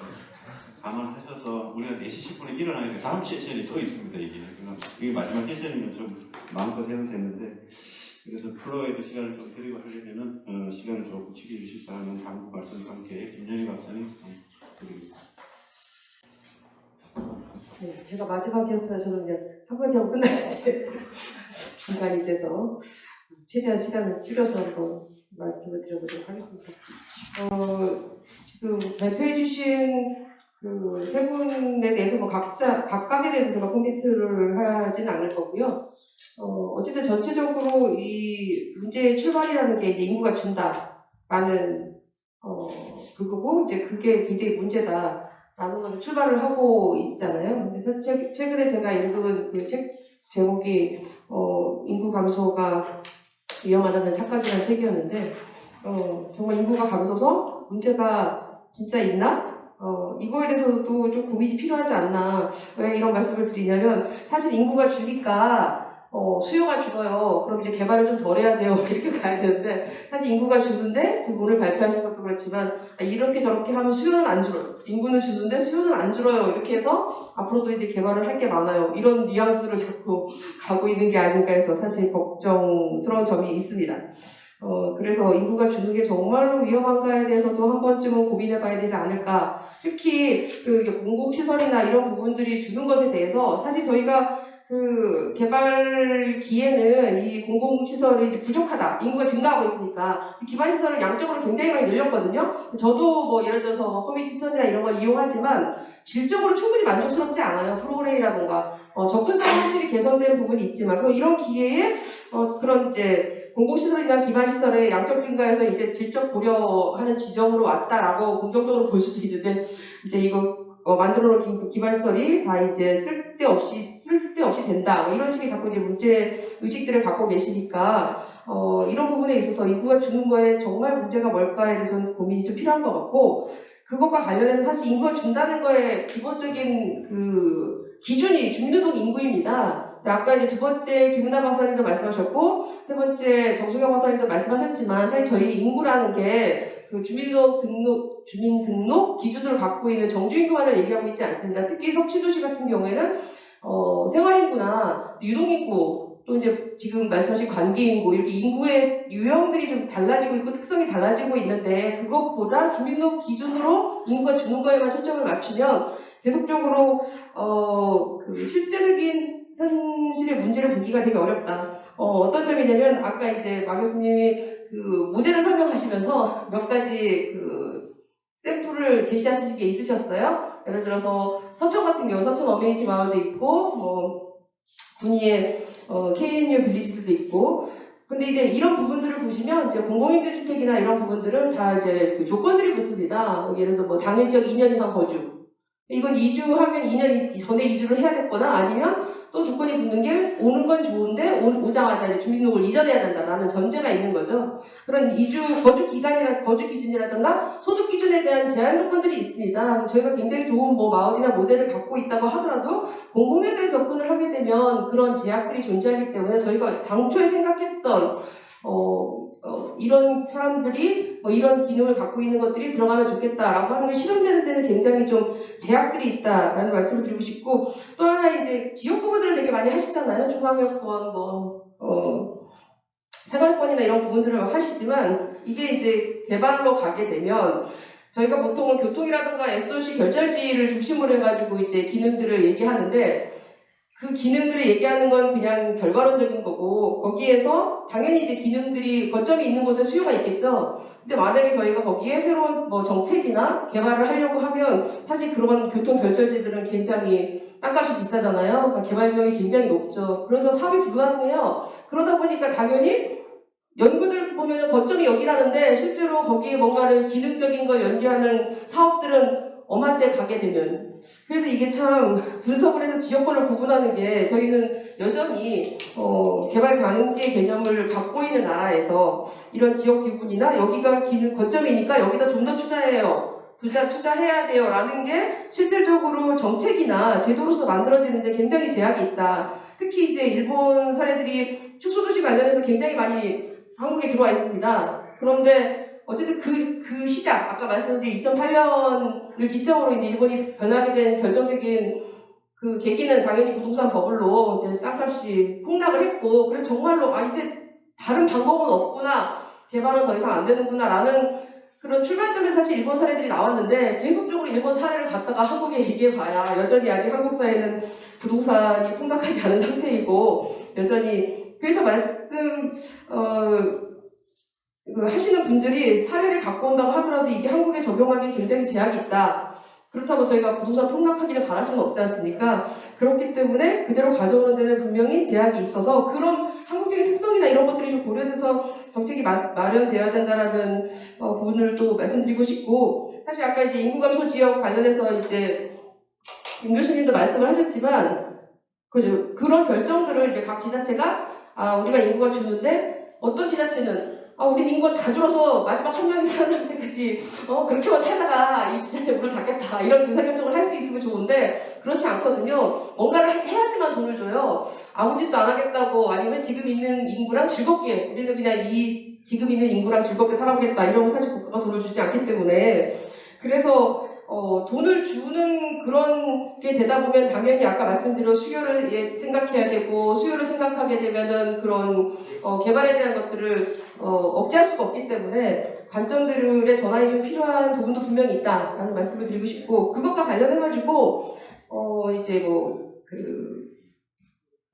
감안하셔서 우리가 4시 10분에 일어나야 돼. 다음 세션이 또 있습니다. 이게 마지막 세션이면 좀 마음껏 해도 되는데 그래서 플로어에도 시간을 좀 드리고 하려면은 시간을 조금 지켜주실 바라는 당부 말씀과 함께 김전희 박사님 드립니다. 네, 제가 마지막이었어요. 저는 그냥 한마디 하고 끝났는데 중간이 돼서 최대한 시간을 줄여서 한번 말씀을 드려보도록 하겠습니다. 그 발표해주신 그 세 분에 대해서 뭐 각각에 대해서 제가 코멘트를 하지는 않을 거고요. 어쨌든 전체적으로 이 문제의 출발이라는 게 이제 인구가 준다라는 그거고 이제 그게 굉장히 문제다라는 것을 출발을 하고 있잖아요. 그래서 최근에 제가 읽은 그 책 제목이 인구 감소가 위험하다는 착각이라는 책이었는데 정말 인구가 감소서 문제가 진짜 있나? 이거에 대해서도 좀 고민이 필요하지 않나. 왜 이런 말씀을 드리냐면, 사실 인구가 주니까, 수요가 줄어요. 그럼 이제 개발을 좀 덜 해야 돼요. 이렇게 가야 되는데, 사실 인구가 주는데, 지금 오늘 발표하신 것도 그렇지만, 이렇게 저렇게 하면 수요는 안 줄어요. 인구는 주는데 수요는 안 줄어요. 이렇게 해서 앞으로도 이제 개발을 할 게 많아요. 이런 뉘앙스를 자꾸 가고 있는 게 아닌가 해서 사실 걱정스러운 점이 있습니다. 그래서 인구가 주는 게 정말로 위험한가에 대해서도 한 번쯤은 고민해 봐야 되지 않을까. 특히 그 공공시설이나 이런 부분들이 주는 것에 대해서 사실 저희가 그 개발기에는 이 공공시설이 부족하다. 인구가 증가하고 있으니까 기반시설을 양적으로 굉장히 많이 늘렸거든요. 저도 뭐 예를 들어서 뭐 커뮤니티 시설이나 이런 걸 이용하지만 질적으로 충분히 만족스럽지 않아요. 프로그램이라던가 접근성 확실히 개선된 부분이 있지만 그럼 이런 기회에 그런 이제 공공시설이나 기반시설의 양적 증가에서 이제 질적 고려하는 지점으로 왔다라고 긍정적으로 볼 수도 있는데 이제 이거 만들어 놓은 기반시설이 다 이제 쓸데없이 된다. 뭐 이런 식의 자꾸 이제 문제 의식들을 갖고 계시니까 이런 부분에 있어서 인구가 주는 거에 정말 문제가 뭘까에 대해서는 고민이 좀 필요한 것 같고 그것과 관련해서 사실 인구가 준다는 거에 기본적인 그 기준이 주민노동 인구입니다. 아까 이제 두 번째 김은하 박사님도 말씀하셨고 세 번째 정수경 박사님도 말씀하셨지만 사실 저희 인구라는 게 그 주민 등록 기준을 갖고 있는 정주인구만을 얘기하고 있지 않습니다. 특히 석취도시 같은 경우에는 생활인구나 유동인구 또 이제 지금 말씀하신 관계인구 이렇게 인구의 유형들이 좀 달라지고 있고 특성이 달라지고 있는데 그것보다 주민등록 기준으로 인구가 주는 거에만 초점을 맞추면 계속적으로 그 실제적인 현실의 문제를 보기가 되게 어렵다. 어떤 점이냐면 아까 이제 마 교수님이 그 모델을 설명하시면서 몇 가지 그 샘플을 제시하신 게 있으셨어요. 예를 들어서 서천 같은 경우 서천 어메니티 마을도 있고 뭐 군위에 KNU 빌리지도 있고 근데 이제 이런 부분들을 보시면 이제 공공임대주택이나 이런 부분들은 다 이제 그 조건들이 붙습니다. 예를 들어 뭐 당연적 2년 이상 거주 이건 이주하면 2년 전에 이주를 해야 됐거나 아니면 또 조건이 붙는 게 오는 건 좋은데 오자마자 이제 주민등록을 이전해야 된다라는 전제가 있는 거죠. 그런 거주 기간이나 거주 기준이라든가 소득 기준에 대한 제한 조건들이 있습니다. 저희가 굉장히 좋은 뭐 마을이나 모델을 갖고 있다고 하더라도 공공회사에 접근을 하게 되면 그런 제약들이 존재하기 때문에 저희가 당초에 생각했던 이런 사람들이 이런 기능을 갖고 있는 것들이 들어가면 좋겠다라고 하는 게 실현되는 데는 굉장히 좀 제약들이 있다라는 말씀을 드리고 싶고 또 하나 이제 지역 부분들을 되게 많이 하시잖아요. 중앙여권 생활권이나 이런 부분들을 하시지만 이게 이제 개발로 가게 되면 저희가 보통은 교통이라든가 SOC 결절지를 중심으로 해가지고 이제 기능들을 얘기하는데 그 기능들을 얘기하는 건 그냥 결과론적인 거고 거기에서 당연히 이제 기능들이 거점이 있는 곳에 수요가 있겠죠. 근데 만약에 저희가 거기에 새로운 뭐 정책이나 개발을 하려고 하면 사실 그런 교통 결절지들은 굉장히 땅값이 비싸잖아요. 그러니까 개발 비용이 굉장히 높죠. 그래서 사업이 불가능해요. 그러다 보니까 당연히 연구들 보면 거점이 여기라는데 실제로 거기에 뭔가를 기능적인 걸 연계하는 사업들은 엄한 데 가게 되면 그래서 이게 참 분석을 해서 지역권을 구분하는 게 저희는 여전히 개발 가능지의 개념을 갖고 있는 나라에서 이런 지역 기분이나 여기가 기능 거점이니까 여기다 좀 더 투자해야 돼요 라는 게 실질적으로 정책이나 제도로서 만들어지는데 굉장히 제약이 있다. 특히 이제 일본 사례들이 축소도시 관련해서 굉장히 많이 한국에 들어와 있습니다. 그런데 어쨌든 그 시작, 아까 말씀드린 2008년을 기점으로 이제 일본이 변하게 된 결정적인 그 계기는 당연히 부동산 버블로 이제 땅값이 폭락을 했고, 그래서 정말로 이제 다른 방법은 없구나, 개발은 더 이상 안 되는구나 라는 그런 출발점에 사실 일본 사례들이 나왔는데 계속적으로 일본 사례를 갖다가 한국에 얘기해봐야 여전히 아직 한국 사회는 부동산이 폭락하지 않은 상태이고 여전히 그래서 하시는 분들이 사례를 갖고 온다고 하더라도 이게 한국에 적용하기 굉장히 제약이 있다. 그렇다고 저희가 부동산 폭락하기를 바랄 수는 없지 않습니까? 그렇기 때문에 그대로 가져오는 데는 분명히 제약이 있어서 그런 한국적인 특성이나 이런 것들이 좀 고려돼서 정책이 마련되어야 된다라는 부분을 또 말씀드리고 싶고, 사실 아까 이제 인구 감소 지역 관련해서 이제 윤 교수님도 말씀을 하셨지만 그런 결정들을 이제 각 지자체가 우리가 인구가 주는데 어떤 지자체는 우리 인구가 다 줄어서 마지막 한 명이 살아날 때까지 그렇게만 살다가 이 지자체 문을 닫겠다 이런 의사결정을 할 수 있으면 좋은데 그렇지 않거든요. 뭔가를 해야지만 돈을 줘요. 아무 짓도 안 하겠다고 아니면 지금 있는 인구랑 즐겁게 우리는 그냥 이 지금 있는 인구랑 즐겁게 살아보겠다 이러면 사실 국가가 돈을 주지 않기 때문에 그래서 돈을 주는 그런 게 되다 보면 당연히 아까 말씀드린 수요를 생각해야 되고 수요를 생각하게 되면은 그런 개발에 대한 것들을 억제할 수가 없기 때문에 관점들의 전환이 좀 필요한 부분도 분명히 있다라는 말씀을 드리고 싶고 그것과 관련해가지고 이제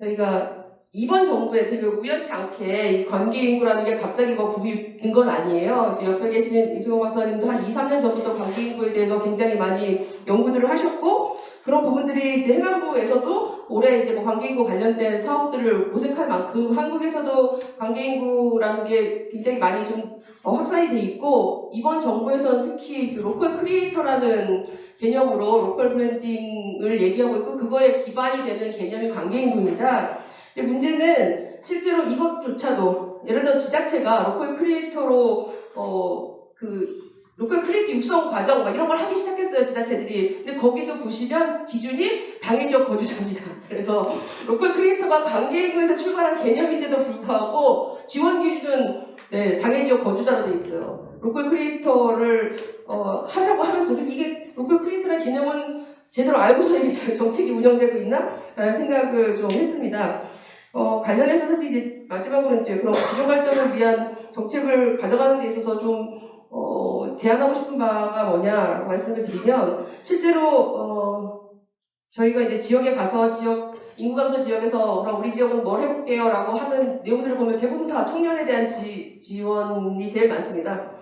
저희가 이번 정부에 되게 우연치 않게 이 관계 인구라는 게 갑자기 붐이 된 건 아니에요. 이제 옆에 계신 이종호 박사님도 한 2, 3년 전부터 관계 인구에 대해서 굉장히 많이 연구들을 하셨고 그런 부분들이 이제 행안부에서도 올해 이제 관계 인구 관련된 사업들을 모색할 만큼 한국에서도 관계 인구라는 게 굉장히 많이 좀 확산이 돼 있고 이번 정부에서는 특히 그 로컬 크리에이터라는 개념으로 로컬 브랜딩을 얘기하고 있고 그거에 기반이 되는 개념이 관계 인구입니다. 근데 문제는 실제로 이것조차도 예를 들어 지자체가 로컬 크리에이터로 로컬 크리에이터 육성 과정 이런 걸 하기 시작했어요 지자체들이. 근데 거기도 보시면 기준이 당해지역 거주자입니다. 그래서 로컬 크리에이터가 관계인구에서 출발한 개념인데도 불구하고 지원 기준은 당해지역 거주자로 돼 있어요. 로컬 크리에이터를 하자고 하면서 이게 로컬 크리에이터라는 개념은 제대로 알고서 이게 정책이 운영되고 있나? 라는 생각을 좀 했습니다. 관련해서 사실 이제 마지막으로 이제 그런 기존 발전을 위한 정책을 가져가는 데 있어서 좀 제안하고 싶은 바가 뭐냐라고 말씀을 드리면 실제로 저희가 이제 지역에 가서 인구 감소 지역에서 그럼 우리 지역은 뭘 해볼게요라고 하는 내용들을 보면 대부분 다 청년에 대한 지원이 제일 많습니다.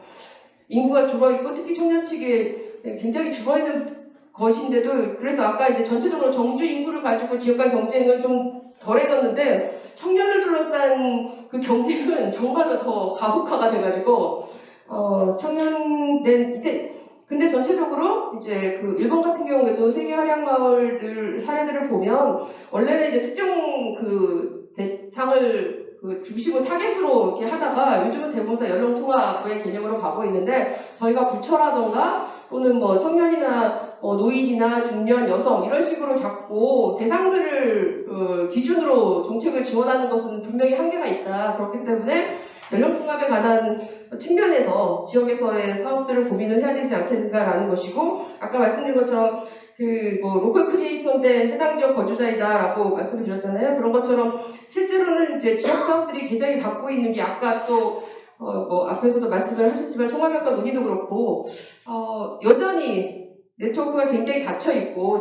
인구가 줄어있고 특히 청년 측에 굉장히 줄어있는 것인데도 그래서 아까 이제 전체적으로 정주 인구를 가지고 지역 간 경쟁은 좀 덜해졌는데 청년을 둘러싼 그 경쟁은 정말로 더 가속화가 돼가지고 청년된 이제 근데 전체적으로 이제 그 일본 같은 경우에도 세계 활약 마을들 사례들을 보면 원래는 이제 특정 그 대상을 중심으로 타겟으로 이렇게 하다가 요즘은 대부분 다 연령 통합의 개념으로 가고 있는데 저희가 부처라던가 또는 청년이나 노인이나 중년 여성 이런 식으로 잡고 대상들을 기준으로 정책을 지원하는 것은 분명히 한계가 있다. 그렇기 때문에 연령 통합에 관한 측면에서 지역에서의 사업들을 고민을 해야 되지 않겠는가라는 것이고 아까 말씀드린 것처럼 로컬 크리에이터인데 해당 지역 거주자이다라고 말씀을 드렸잖아요. 그런 것처럼 실제로는 이제 지역 사업들이 굉장히 갖고 있는 게 아까 또 앞에서도 말씀을 하셨지만 총괄평가 논의도 그렇고 여전히 네트워크가 굉장히 닫혀 있고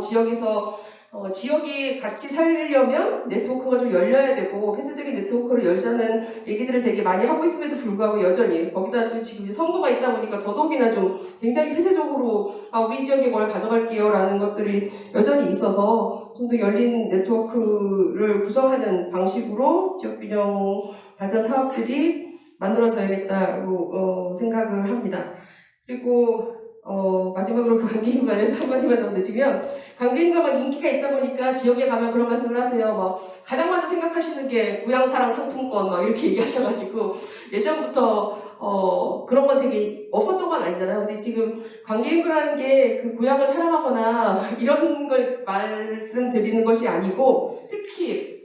지역이 같이 살려면 네트워크가 좀 열려야 되고 폐쇄적인 네트워크를 열자는 얘기들을 되게 많이 하고 있음에도 불구하고 여전히 거기다 또 지금 선거가 있다 보니까 더더욱이나 좀 굉장히 폐쇄적으로 우리 지역에 뭘 가져갈게요 라는 것들이 여전히 있어서 좀 더 열린 네트워크를 구성하는 방식으로 지역균형 발전 사업들이 만들어져야겠다고 생각을 합니다. 그리고 마지막으로 관계인구 관련해서 한마디만 더 드리면 관계인구가 인기가 있다 보니까 지역에 가면 그런 말씀을 하세요. 가장 먼저 생각하시는 게 고향사랑 상품권 이렇게 얘기하셔가지고 예전부터 그런 건 되게 없었던 건 아니잖아요. 근데 지금 관계인구라는 게 그 고향을 사랑하거나 이런 걸 말씀드리는 것이 아니고 특히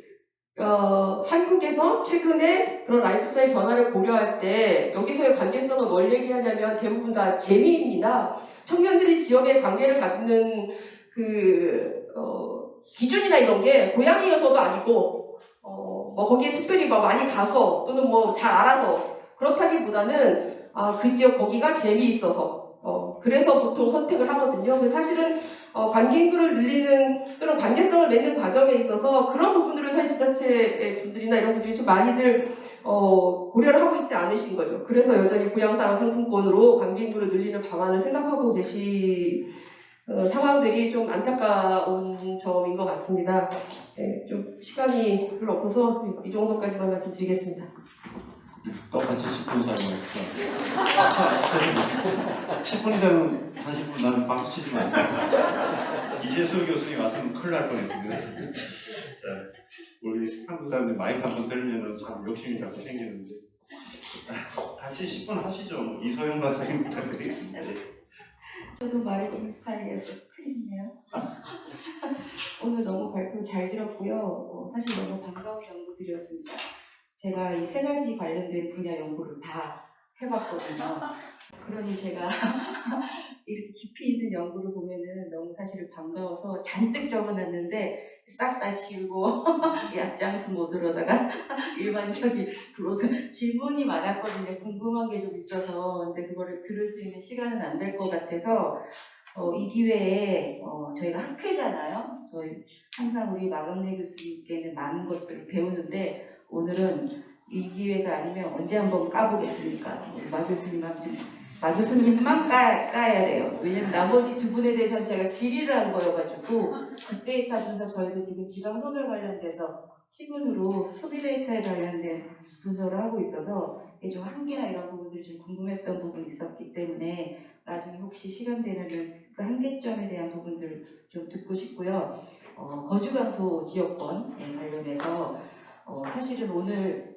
한국에서 최근에 그런 라이프스타일 변화를 고려할 때 여기서의 관계성을 뭘 얘기하냐면 대부분 다 재미입니다. 청년들이 지역에 관계를 갖는 기준이나 이런 게 고향이어서도 아니고 거기에 특별히 많이 가서 또는 잘 알아서 그렇다기보다는 그 지역 거기가 재미있어서 그래서 보통 선택을 하거든요. 근데 사실은 관계인구를 늘리는 또는 관계성을 맺는 과정에 있어서 그런 부분들을 사실 지자체 분들이나 이런 분들이 좀 많이들 고려를 하고 있지 않으신 거죠. 그래서 여전히 부양사랑 상품권으로 관계 인구를 늘리는 방안을 생각하고 계신 상황들이 좀 안타까운 점인 것 같습니다. 네, 좀 시간이 별로 없어서 이 정도까지만 말씀드리겠습니다. 똑같이 10분 사용을 했죠. 10분 이상은 40분 나는 박수 치지 마. 이재수 교수님 왔으면 큰일 날 뻔했습니다. 자, 우리 한국 사람들 마이크 한번 들면은 참 욕심이 자꾸 생기는데 같이 10분 하시죠. 이소영 박사님 부탁드리겠습니다. 저도 말이 긴 스타일이어서 큰일이네요. 오늘 너무 발표 잘 들었고요. 사실 너무 반가운 연구들이었습니다. 제가 이 세 가지 관련된 분야 연구를 다 해봤거든요. 그러니 제가 이렇게 깊이 있는 연구를 보면은 너무 사실 반가워서 잔뜩 적어놨는데 싹 다 지우고 약장수 모드로다가 일반적인 브로그 질문이 많았거든요. 궁금한 게 좀 있어서. 근데 그거를 들을 수 있는 시간은 안 될 것 같아서 이 기회에 저희가 학회잖아요. 저희 항상 우리 마강래 교수님께는 많은 것들을 배우는데 오늘은 이 기회가 아니면 언제 한번 까보겠습니까? 마 교수님만 까야 돼요. 왜냐면 나머지 두 분에 대해서는 제가 질의를 한 거여가지고 빅데이터 분석 저희도 지금 지방소멸 관련돼서 시군으로 소비데이터에 관련된 분석을 하고 있어서 좀 한계나 이런 부분들이 좀 궁금했던 부분이 있었기 때문에 나중에 혹시 시간 되면은 그 한계점에 대한 부분들 좀 듣고 싶고요. 거주강소 지역권에 관련해서 사실은 오늘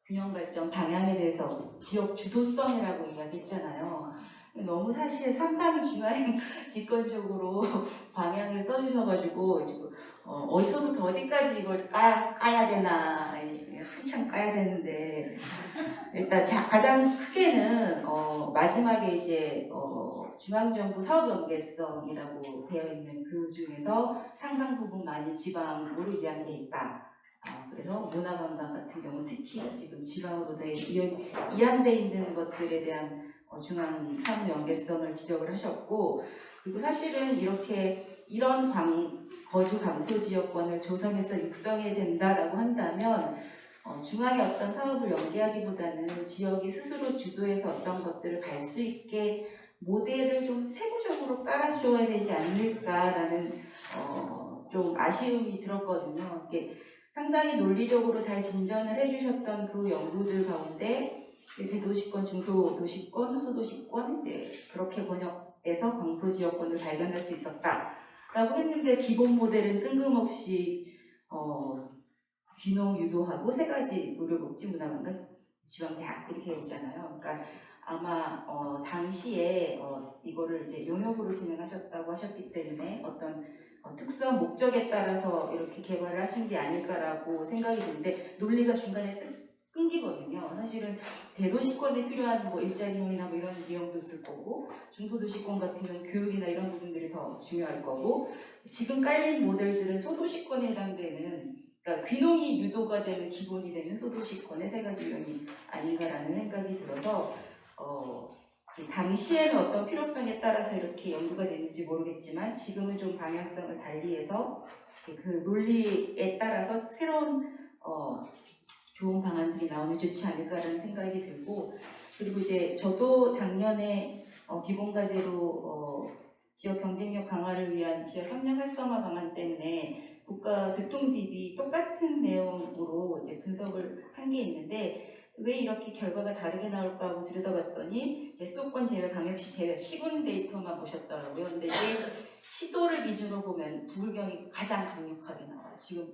균형발전 방향에 대해서 지역 주도성이라고 이야기했잖아요. 너무 사실 상당히 중앙 집권적으로 방향을 써주셔가지고 어디서부터 어디까지 이걸 까야 되나 한참 까야 되는데 일단 가장 크게는 마지막에 이제 중앙정부 사업연계성이라고 되어 있는 그 중에서 상당 부분 많이 지방으로 이양돼 있다. 그래서 문화관광 같은 경우 특히 지금 지방으로 이양돼 있는 것들에 대한 중앙 사업 연계성을 지적을 하셨고, 그리고 사실은 이런 거주 감소 지역권을 조성해서 육성해야 된다라고 한다면 중앙의 어떤 사업을 연계하기보다는 지역이 스스로 주도해서 어떤 것들을 갈 수 있게 모델을 좀 세부적으로 깔아줘야 되지 않을까라는 좀 아쉬움이 들었거든요. 이게 상당히 논리적으로 잘 진전을 해주셨던 그 연구들 가운데 대도시권, 중소도시권, 소도시권 이제 그렇게 번역해서 광소지역권을 발견할 수 있었다라고 했는데 기본 모델은 뜬금없이 귀농 유도하고 세 가지 의료복지 문화관광 지방대학 이렇게 있잖아요. 그러니까 아마 당시에 이거를 이제 용역으로 진행하셨다고 하셨기 때문에 어떤 특수한 목적에 따라서 이렇게 개발을 하신 게 아닐까라고 생각이 드는데 논리가 중간에 끊기거든요. 사실은 대도시권에 필요한 뭐 일자리형이나 뭐 이런 비용도 있을 거고 중소도시권 같은 경우는 교육이나 이런 부분들이 더 중요할 거고 지금 깔린 모델들은 소도시권에 해당되는 그러니까 귀농이 유도가 되는 기본이 되는 소도시권의 세 가지 유형이 아닌가라는 생각이 들어서 그 당시에는 어떤 필요성에 따라서 이렇게 연구가 되는지 모르겠지만 지금은 좀 방향성을 달리해서 그 논리에 따라서 새로운 좋은 방안들이 나오면 좋지 않을까라는 생각이 들고 그리고 이제 저도 작년에 기본과제로 지역 경쟁력 강화를 위한 지역 협력 활성화 방안 때문에 국가 교통 DB 똑같은 내용으로 이제 분석을 한 게 있는데 왜 이렇게 결과가 다르게 나올까 하고 들여다봤더니 이제 수도권 제외, 강역시 제외, 시군 데이터만 보셨더라고요. 근데 이게 시도를 기준으로 보면 부울경이 가장 강력하게 나와요. 지금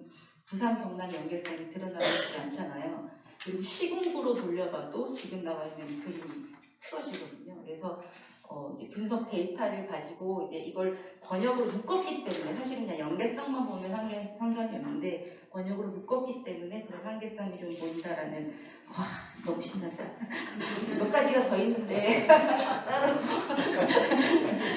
부산, 경남 연계성이 드러나지 않잖아요. 그리고 시군구로 돌려봐도 지금 나와 있는 그림이 틀어지거든요. 그래서 이제 분석 데이터를 가지고 이제 이걸 번역으로 묶었기 때문에 사실은 그냥 연계성만 보면 상관이 없는데 번역으로 묶었기 때문에 그런 한계성이 좀 보인다라는 와 너무 신난다. 몇 가지가 더 있는데 따로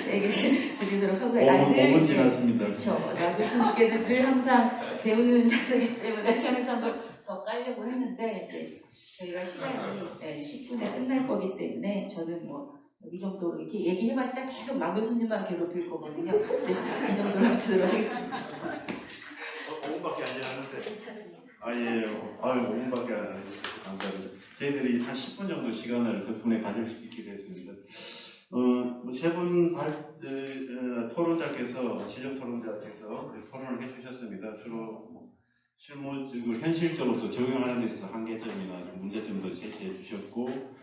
얘기를 드리도록 하고요. 5분 지났습니다. 그렇죠. 나 교수님께는 늘 항상 배우는 자세이기 때문에 하면서 한번 더 깔려고 했는데 이제 저희가 시간이 10분에 끝날 거기 때문에 저는 뭐 이 정도로 이렇게 얘기해봤자 계속 나 교수님만 괴롭힐 거거든요. 이 정도로 하도록 하겠습니다. 5분밖에 안 지났는데. 괜찮습니다. 예. 아유, 5분밖에 안 해주셔서 감사합니다. 저희들이 한 10분 정도 시간을 덕분에 가질 수 있게 됐습니다. 세 분 토론자께서, 지적 토론자께서 토론을 해주셨습니다. 주로 실무적으로 현실적으로 또 적용하는 데 있어서 한계점이나 문제점도 제시해 주셨고,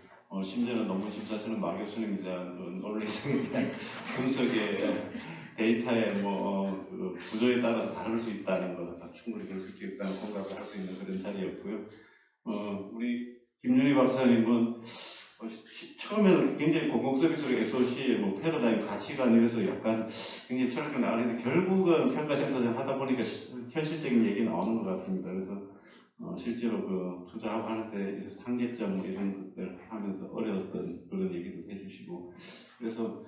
심지어는 논문 심사처는 마 교수님에 대한 논리성에 대한 분석의 데이터의 그 구조에 따라서 다를 수 있다는 것, 충분히 그럴 수 있다는 공감을 할 수 있는 그런 자리였고요. 우리 김윤희 박사님은 처음에는 굉장히 공공서비스로 SOC의 패러다임 가치관 이래서 약간 굉장히 철학적으로 나가는데 결국은 평가센터장 하다 보니까 현실적인 얘기 나오는 것 같습니다. 그래서 실제로 그 투자하고 하는 데 있어서 한계점 이런 것들 하면서 어려웠던 그런 얘기도 해주시고, 그래서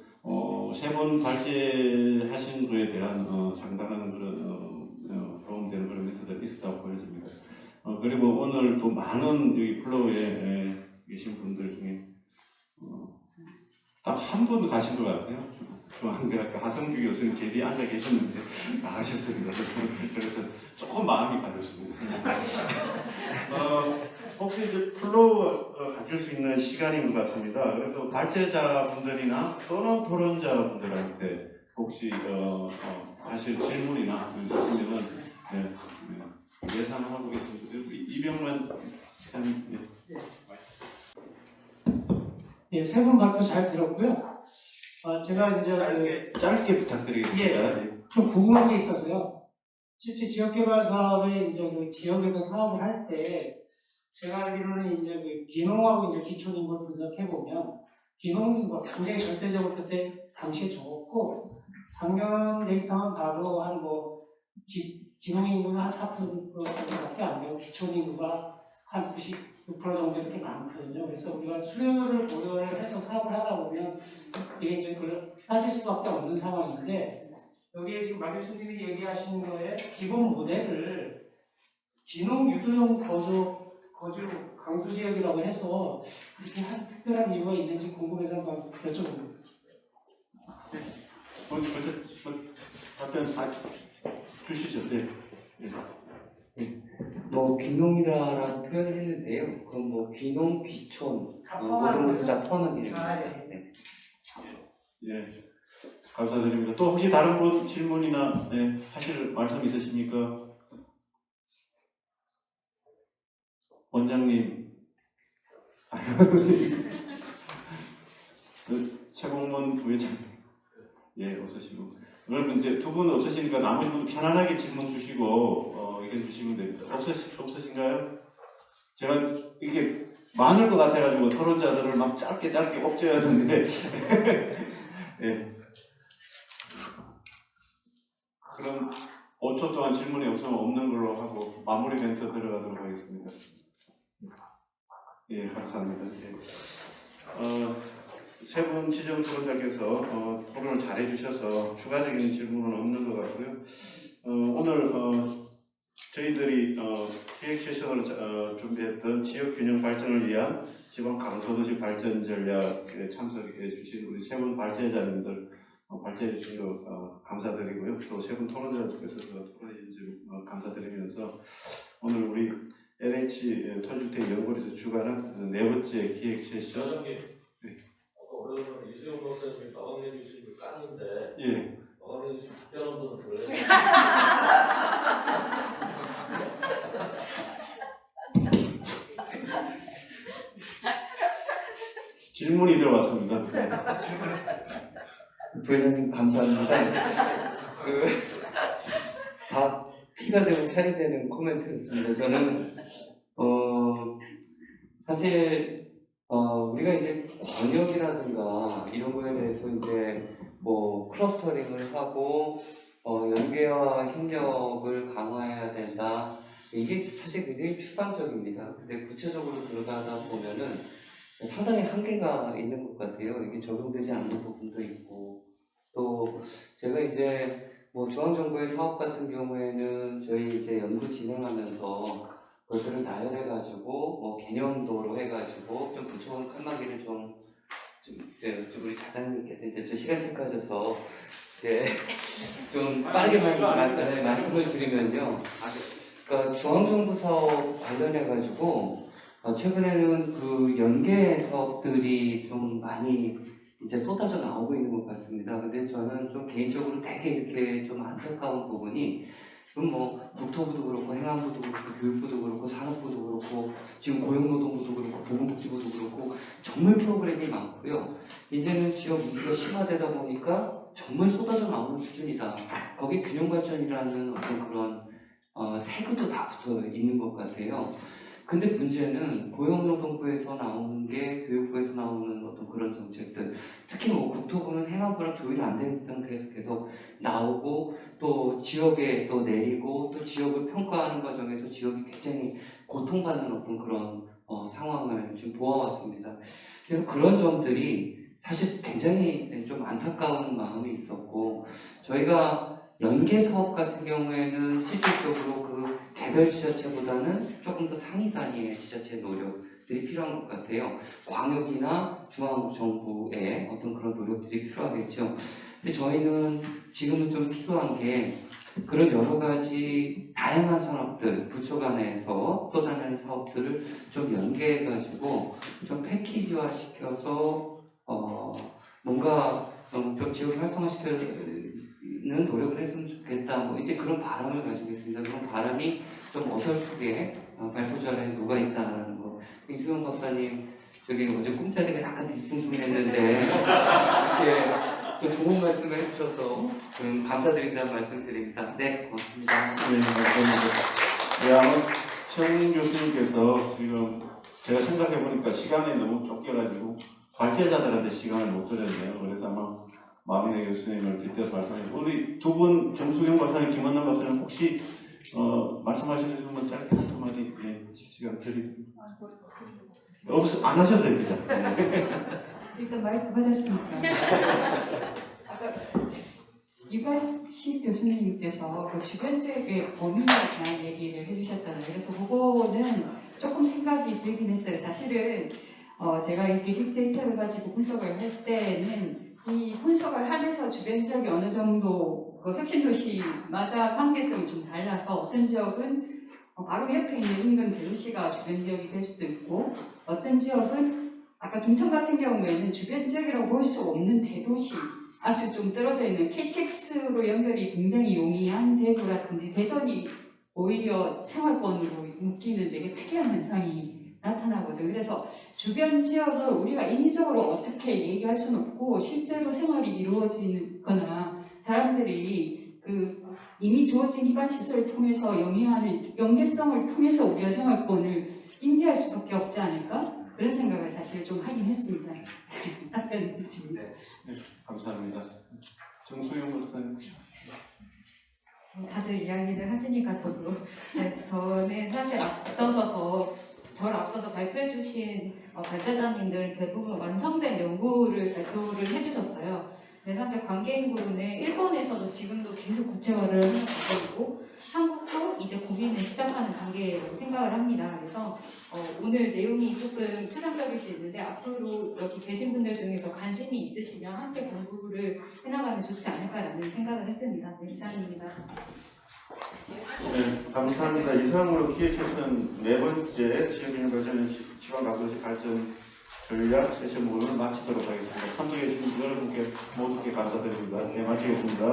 세 번 발제하신 거에 대한 상당한 그런 도움되는 그런 메시지가 있었다고 보여집니다. 그리고 오늘 또 많은 여기 플로우에 계신 분들 중에 딱 한 분 가신 것 같아요. 중앙대학교 하성규 교수님 제 뒤에 앉아 계셨는데 나가셨습니다. 그래서 조금 마음이 가볍습니다. 혹시 이제 플로우 가질 수 있는 시간인 것 같습니다. 그래서 발제자분들이나 또는 토론자분들한테 혹시 사실 질문이나 있으면 예상하고 계십니다. 이병만 시장님. 예, 세 분 발표 잘 들었고요. 제가 이제 짧게 부탁드리겠습니다. 좀 궁금한 게 있어서요. 실제 지역개발 사업에 이제 그 지역에서 사업을 할 때 제가 알기로는 이제 그 귀농하고 이제 기촌인구를 분석해 보면 귀농인구가 굉장히 절대적으로 그때 당시에 적었고 작년 데이터만 봐도 한 귀농인구는 한 4%밖에 안 되고 기촌인구가 한 96% 정도 이렇게 많거든요. 그래서 우리가 수요를 고려를 해서 사업을 하다 보면 이게 이제 그걸 따질 수밖에 없는 상황인데, 여기에 지금 마 교수님이 얘기하시는 거에 기본 모델을 귀농 유도형 거주 강수 지역이라고 해서 이렇게 한 특별한 이유가 있는지 궁금해서 한번 여쭤봅니다. 답변 주시죠. 네. 귀농이라는 표현을 했는데요. 그건 귀농, 귀촌 모든 것을 다 포함한 개념입니다. 네. 예, 감사드립니다. 또 혹시 다른 분 질문이나 하실 말씀 있으십니까? 원장님, 최공문 부회장, 없으시고, 그러면 이제 두 분 없으시니까 나머지 분 편안하게 질문 주시고 의견 주시면 됩니다. 없으신가요? 제가 이게 많을 것 같아가지고 토론자들을 막 짧게 꼽줘야 하는데 네. 그럼 5초 동안 질문이 없으면 없는 걸로 하고 마무리 멘트 들어가도록 하겠습니다. 예, 감사합니다. 세 분 지정 토론자께서 토론을 잘 해주셔서 추가적인 질문은 없는 것 같고요. 오늘 저희들이 기획 세션으로 준비했던 지역 균형 발전을 위한 지방 강소도시 발전 전략에 참석해 주신 우리 세 분 발제자님들 발제해 주신 거 감사드리고요. 또 세 분 토론자께서 토론해 주신 감사드리면서 오늘 우리 LH 토지주택 연구원에서 주관한 네 번째 기획 세션. 오늘 이수영 박사님이 마감내 교수님을 깠는데 예. 마감내 교수님 답변 한 번은 들어야 질문이 들어왔습니다. 부회장님 감사합니다. 다 피가 되고 살이 되는 코멘트였습니다. 저는 사실 우리가 이제 권역이라든가 이런 거에 대해서 이제 클러스터링을 하고 연계와 협력을 강화해야 된다. 이게 사실 굉장히 추상적입니다. 근데 구체적으로 들어가다 보면은 상당히 한계가 있는 것 같아요. 이게 적용되지 않는 부분도 있고, 또 제가 이제 중앙정부의 사업 같은 경우에는 저희 이제 연구 진행하면서 그것들을 나열해가지고 개념도로 해가지고 좀 구체적인 칸막이를 좀 우리 과장님께서 이제 좀 시간 체크하셔서 이제 좀 빠르게 말씀을 드리면요. 그러니까 중앙정부 사업 관련해 가지고 최근에는 그 연계 사업들이 좀 많이 이제 쏟아져 나오고 있는 것 같습니다. 근데 저는 좀 개인적으로 되게 이렇게 좀 안타까운 부분이 그럼 뭐 국토부도 그렇고 행안부도 그렇고 교육부도 그렇고 산업부도 그렇고 지금 고용노동부도 그렇고 보건복지부도 그렇고 정말 프로그램이 많고요. 이제는 지역 위기가 심화되다 보니까 정말 쏟아져 나오는 수준이다. 거기 균형발전이라는 어떤 그런 태그도 다 붙어 있는 것 같아요. 근데 문제는 고용노동부에서 나오는 게 교육부에서 나오는 어떤 그런 정책들, 특히 뭐 국토부는 행안부랑 조율이 안 된 상태에서 계속 나오고 또 지역에 또 내리고 또 지역을 평가하는 과정에서 지역이 굉장히 고통받는 어떤 그런 상황을 좀 보아왔습니다. 그래서 그런 점들이 사실 굉장히 좀 안타까운 마음이 있었고 저희가 연계 사업 같은 경우에는 실질적으로 그 개별 지자체보다는 조금 더 상위 단위의 지자체 노력들이 필요한 것 같아요. 광역이나 중앙정부의 어떤 그런 노력들이 필요하겠죠. 근데 저희는 지금은 좀 필요한 게 그런 여러 가지 다양한 산업들, 부처 간에서 쏟아내는 사업들을 좀 연계해가지고 좀 패키지화 시켜서 뭔가 좀 지역을 활성화시키는 노력을 했으면 좋겠다. 뭐 이제 그런 바람을 가지고 있습니다. 그런 바람이 좀 어설프게 발표자료에 녹아 있다는 거. 이수영 박사님 저기 어제 꿈자리가 약간 뒤숭숭했는데 이렇게 좀 좋은 말씀을 해주셔서 감사드린다는 말씀드립니다. 네, 고맙습니다. 네, 감사합니다. 네, 아마 최웅 교수님께서 지금 제가 생각해보니까 시간이 너무 쫓겨가지고 발제자들한테 시간을 못 드렸네요. 그래서 아마 마음의 교수님을 빗대서 말씀하시고 우리 두 분 정수경 박사님, 김원남 박사님 혹시 말씀하시는 분만 짧게 한 마디 시간 드립니다. 안 하셔도 됩니다. 네. 일단 마이크 받았으니까. 아까 유관식 교수님께서 그 주변 지역의 범위에 대한 얘기를 해주셨잖아요. 그래서 그거는 조금 생각이 들긴 했어요. 사실은 제가 이렇게 빅데이터를 가지고 분석을 할 때는 이 분석을 하면서 주변 지역이 어느 정도 그 혁신 도시마다 관계성이 좀 달라서 어떤 지역은 바로 옆에 있는 인근 대도시가 주변 지역이 될 수도 있고 어떤 지역은 아까 김천 같은 경우에는 주변 지역이라고 볼 수 없는 대도시 아주 좀 떨어져 있는 KTX로 연결이 굉장히 용이한 대구라든지 대전이 오히려 생활권으로 묶이는 되게 특이한 현상이 나타나거든요. 그래서 주변 지역을 우리가 인위적으로 어떻게 얘기할 수는 없고 실제로 생활이 이루어지거나 사람들이 그 이미 주어진 기반 시설을 통해서 영위하는 연계성을 통해서 우리가 생활권을 인지할 수밖에 없지 않을까? 그런 생각을 사실 좀 하긴 했습니다. 답변 드립니다. 네, 감사합니다. 정수영 박사님. 다들 이야기를 하시니까 저도 저는 사실 저를 앞서서 발표해 주신 발제자님들 대부분 완성된 연구를 발표를 해주셨어요. 근데 사실 관계인구는 일본에서도 지금도 계속 구체화를 하는 과정이고 한국도 이제 고민을 시작하는 단계라고 생각을 합니다. 그래서 오늘 내용이 조금 추상적일 수 있는데 앞으로 여기 계신 분들 중에서 관심이 있으시면 함께 공부를 해나가면 좋지 않을까라는 생각을 했습니다. 네, 이상입니다. 네, 감사합니다. 이상으로 기획했던 네 번째 지역균형 발전의 지방가도시 발전 전략 세션 모임을 마치도록 하겠습니다. 참석해 주신 여러분께 모두께 감사드립니다. 네, 마치겠습니다.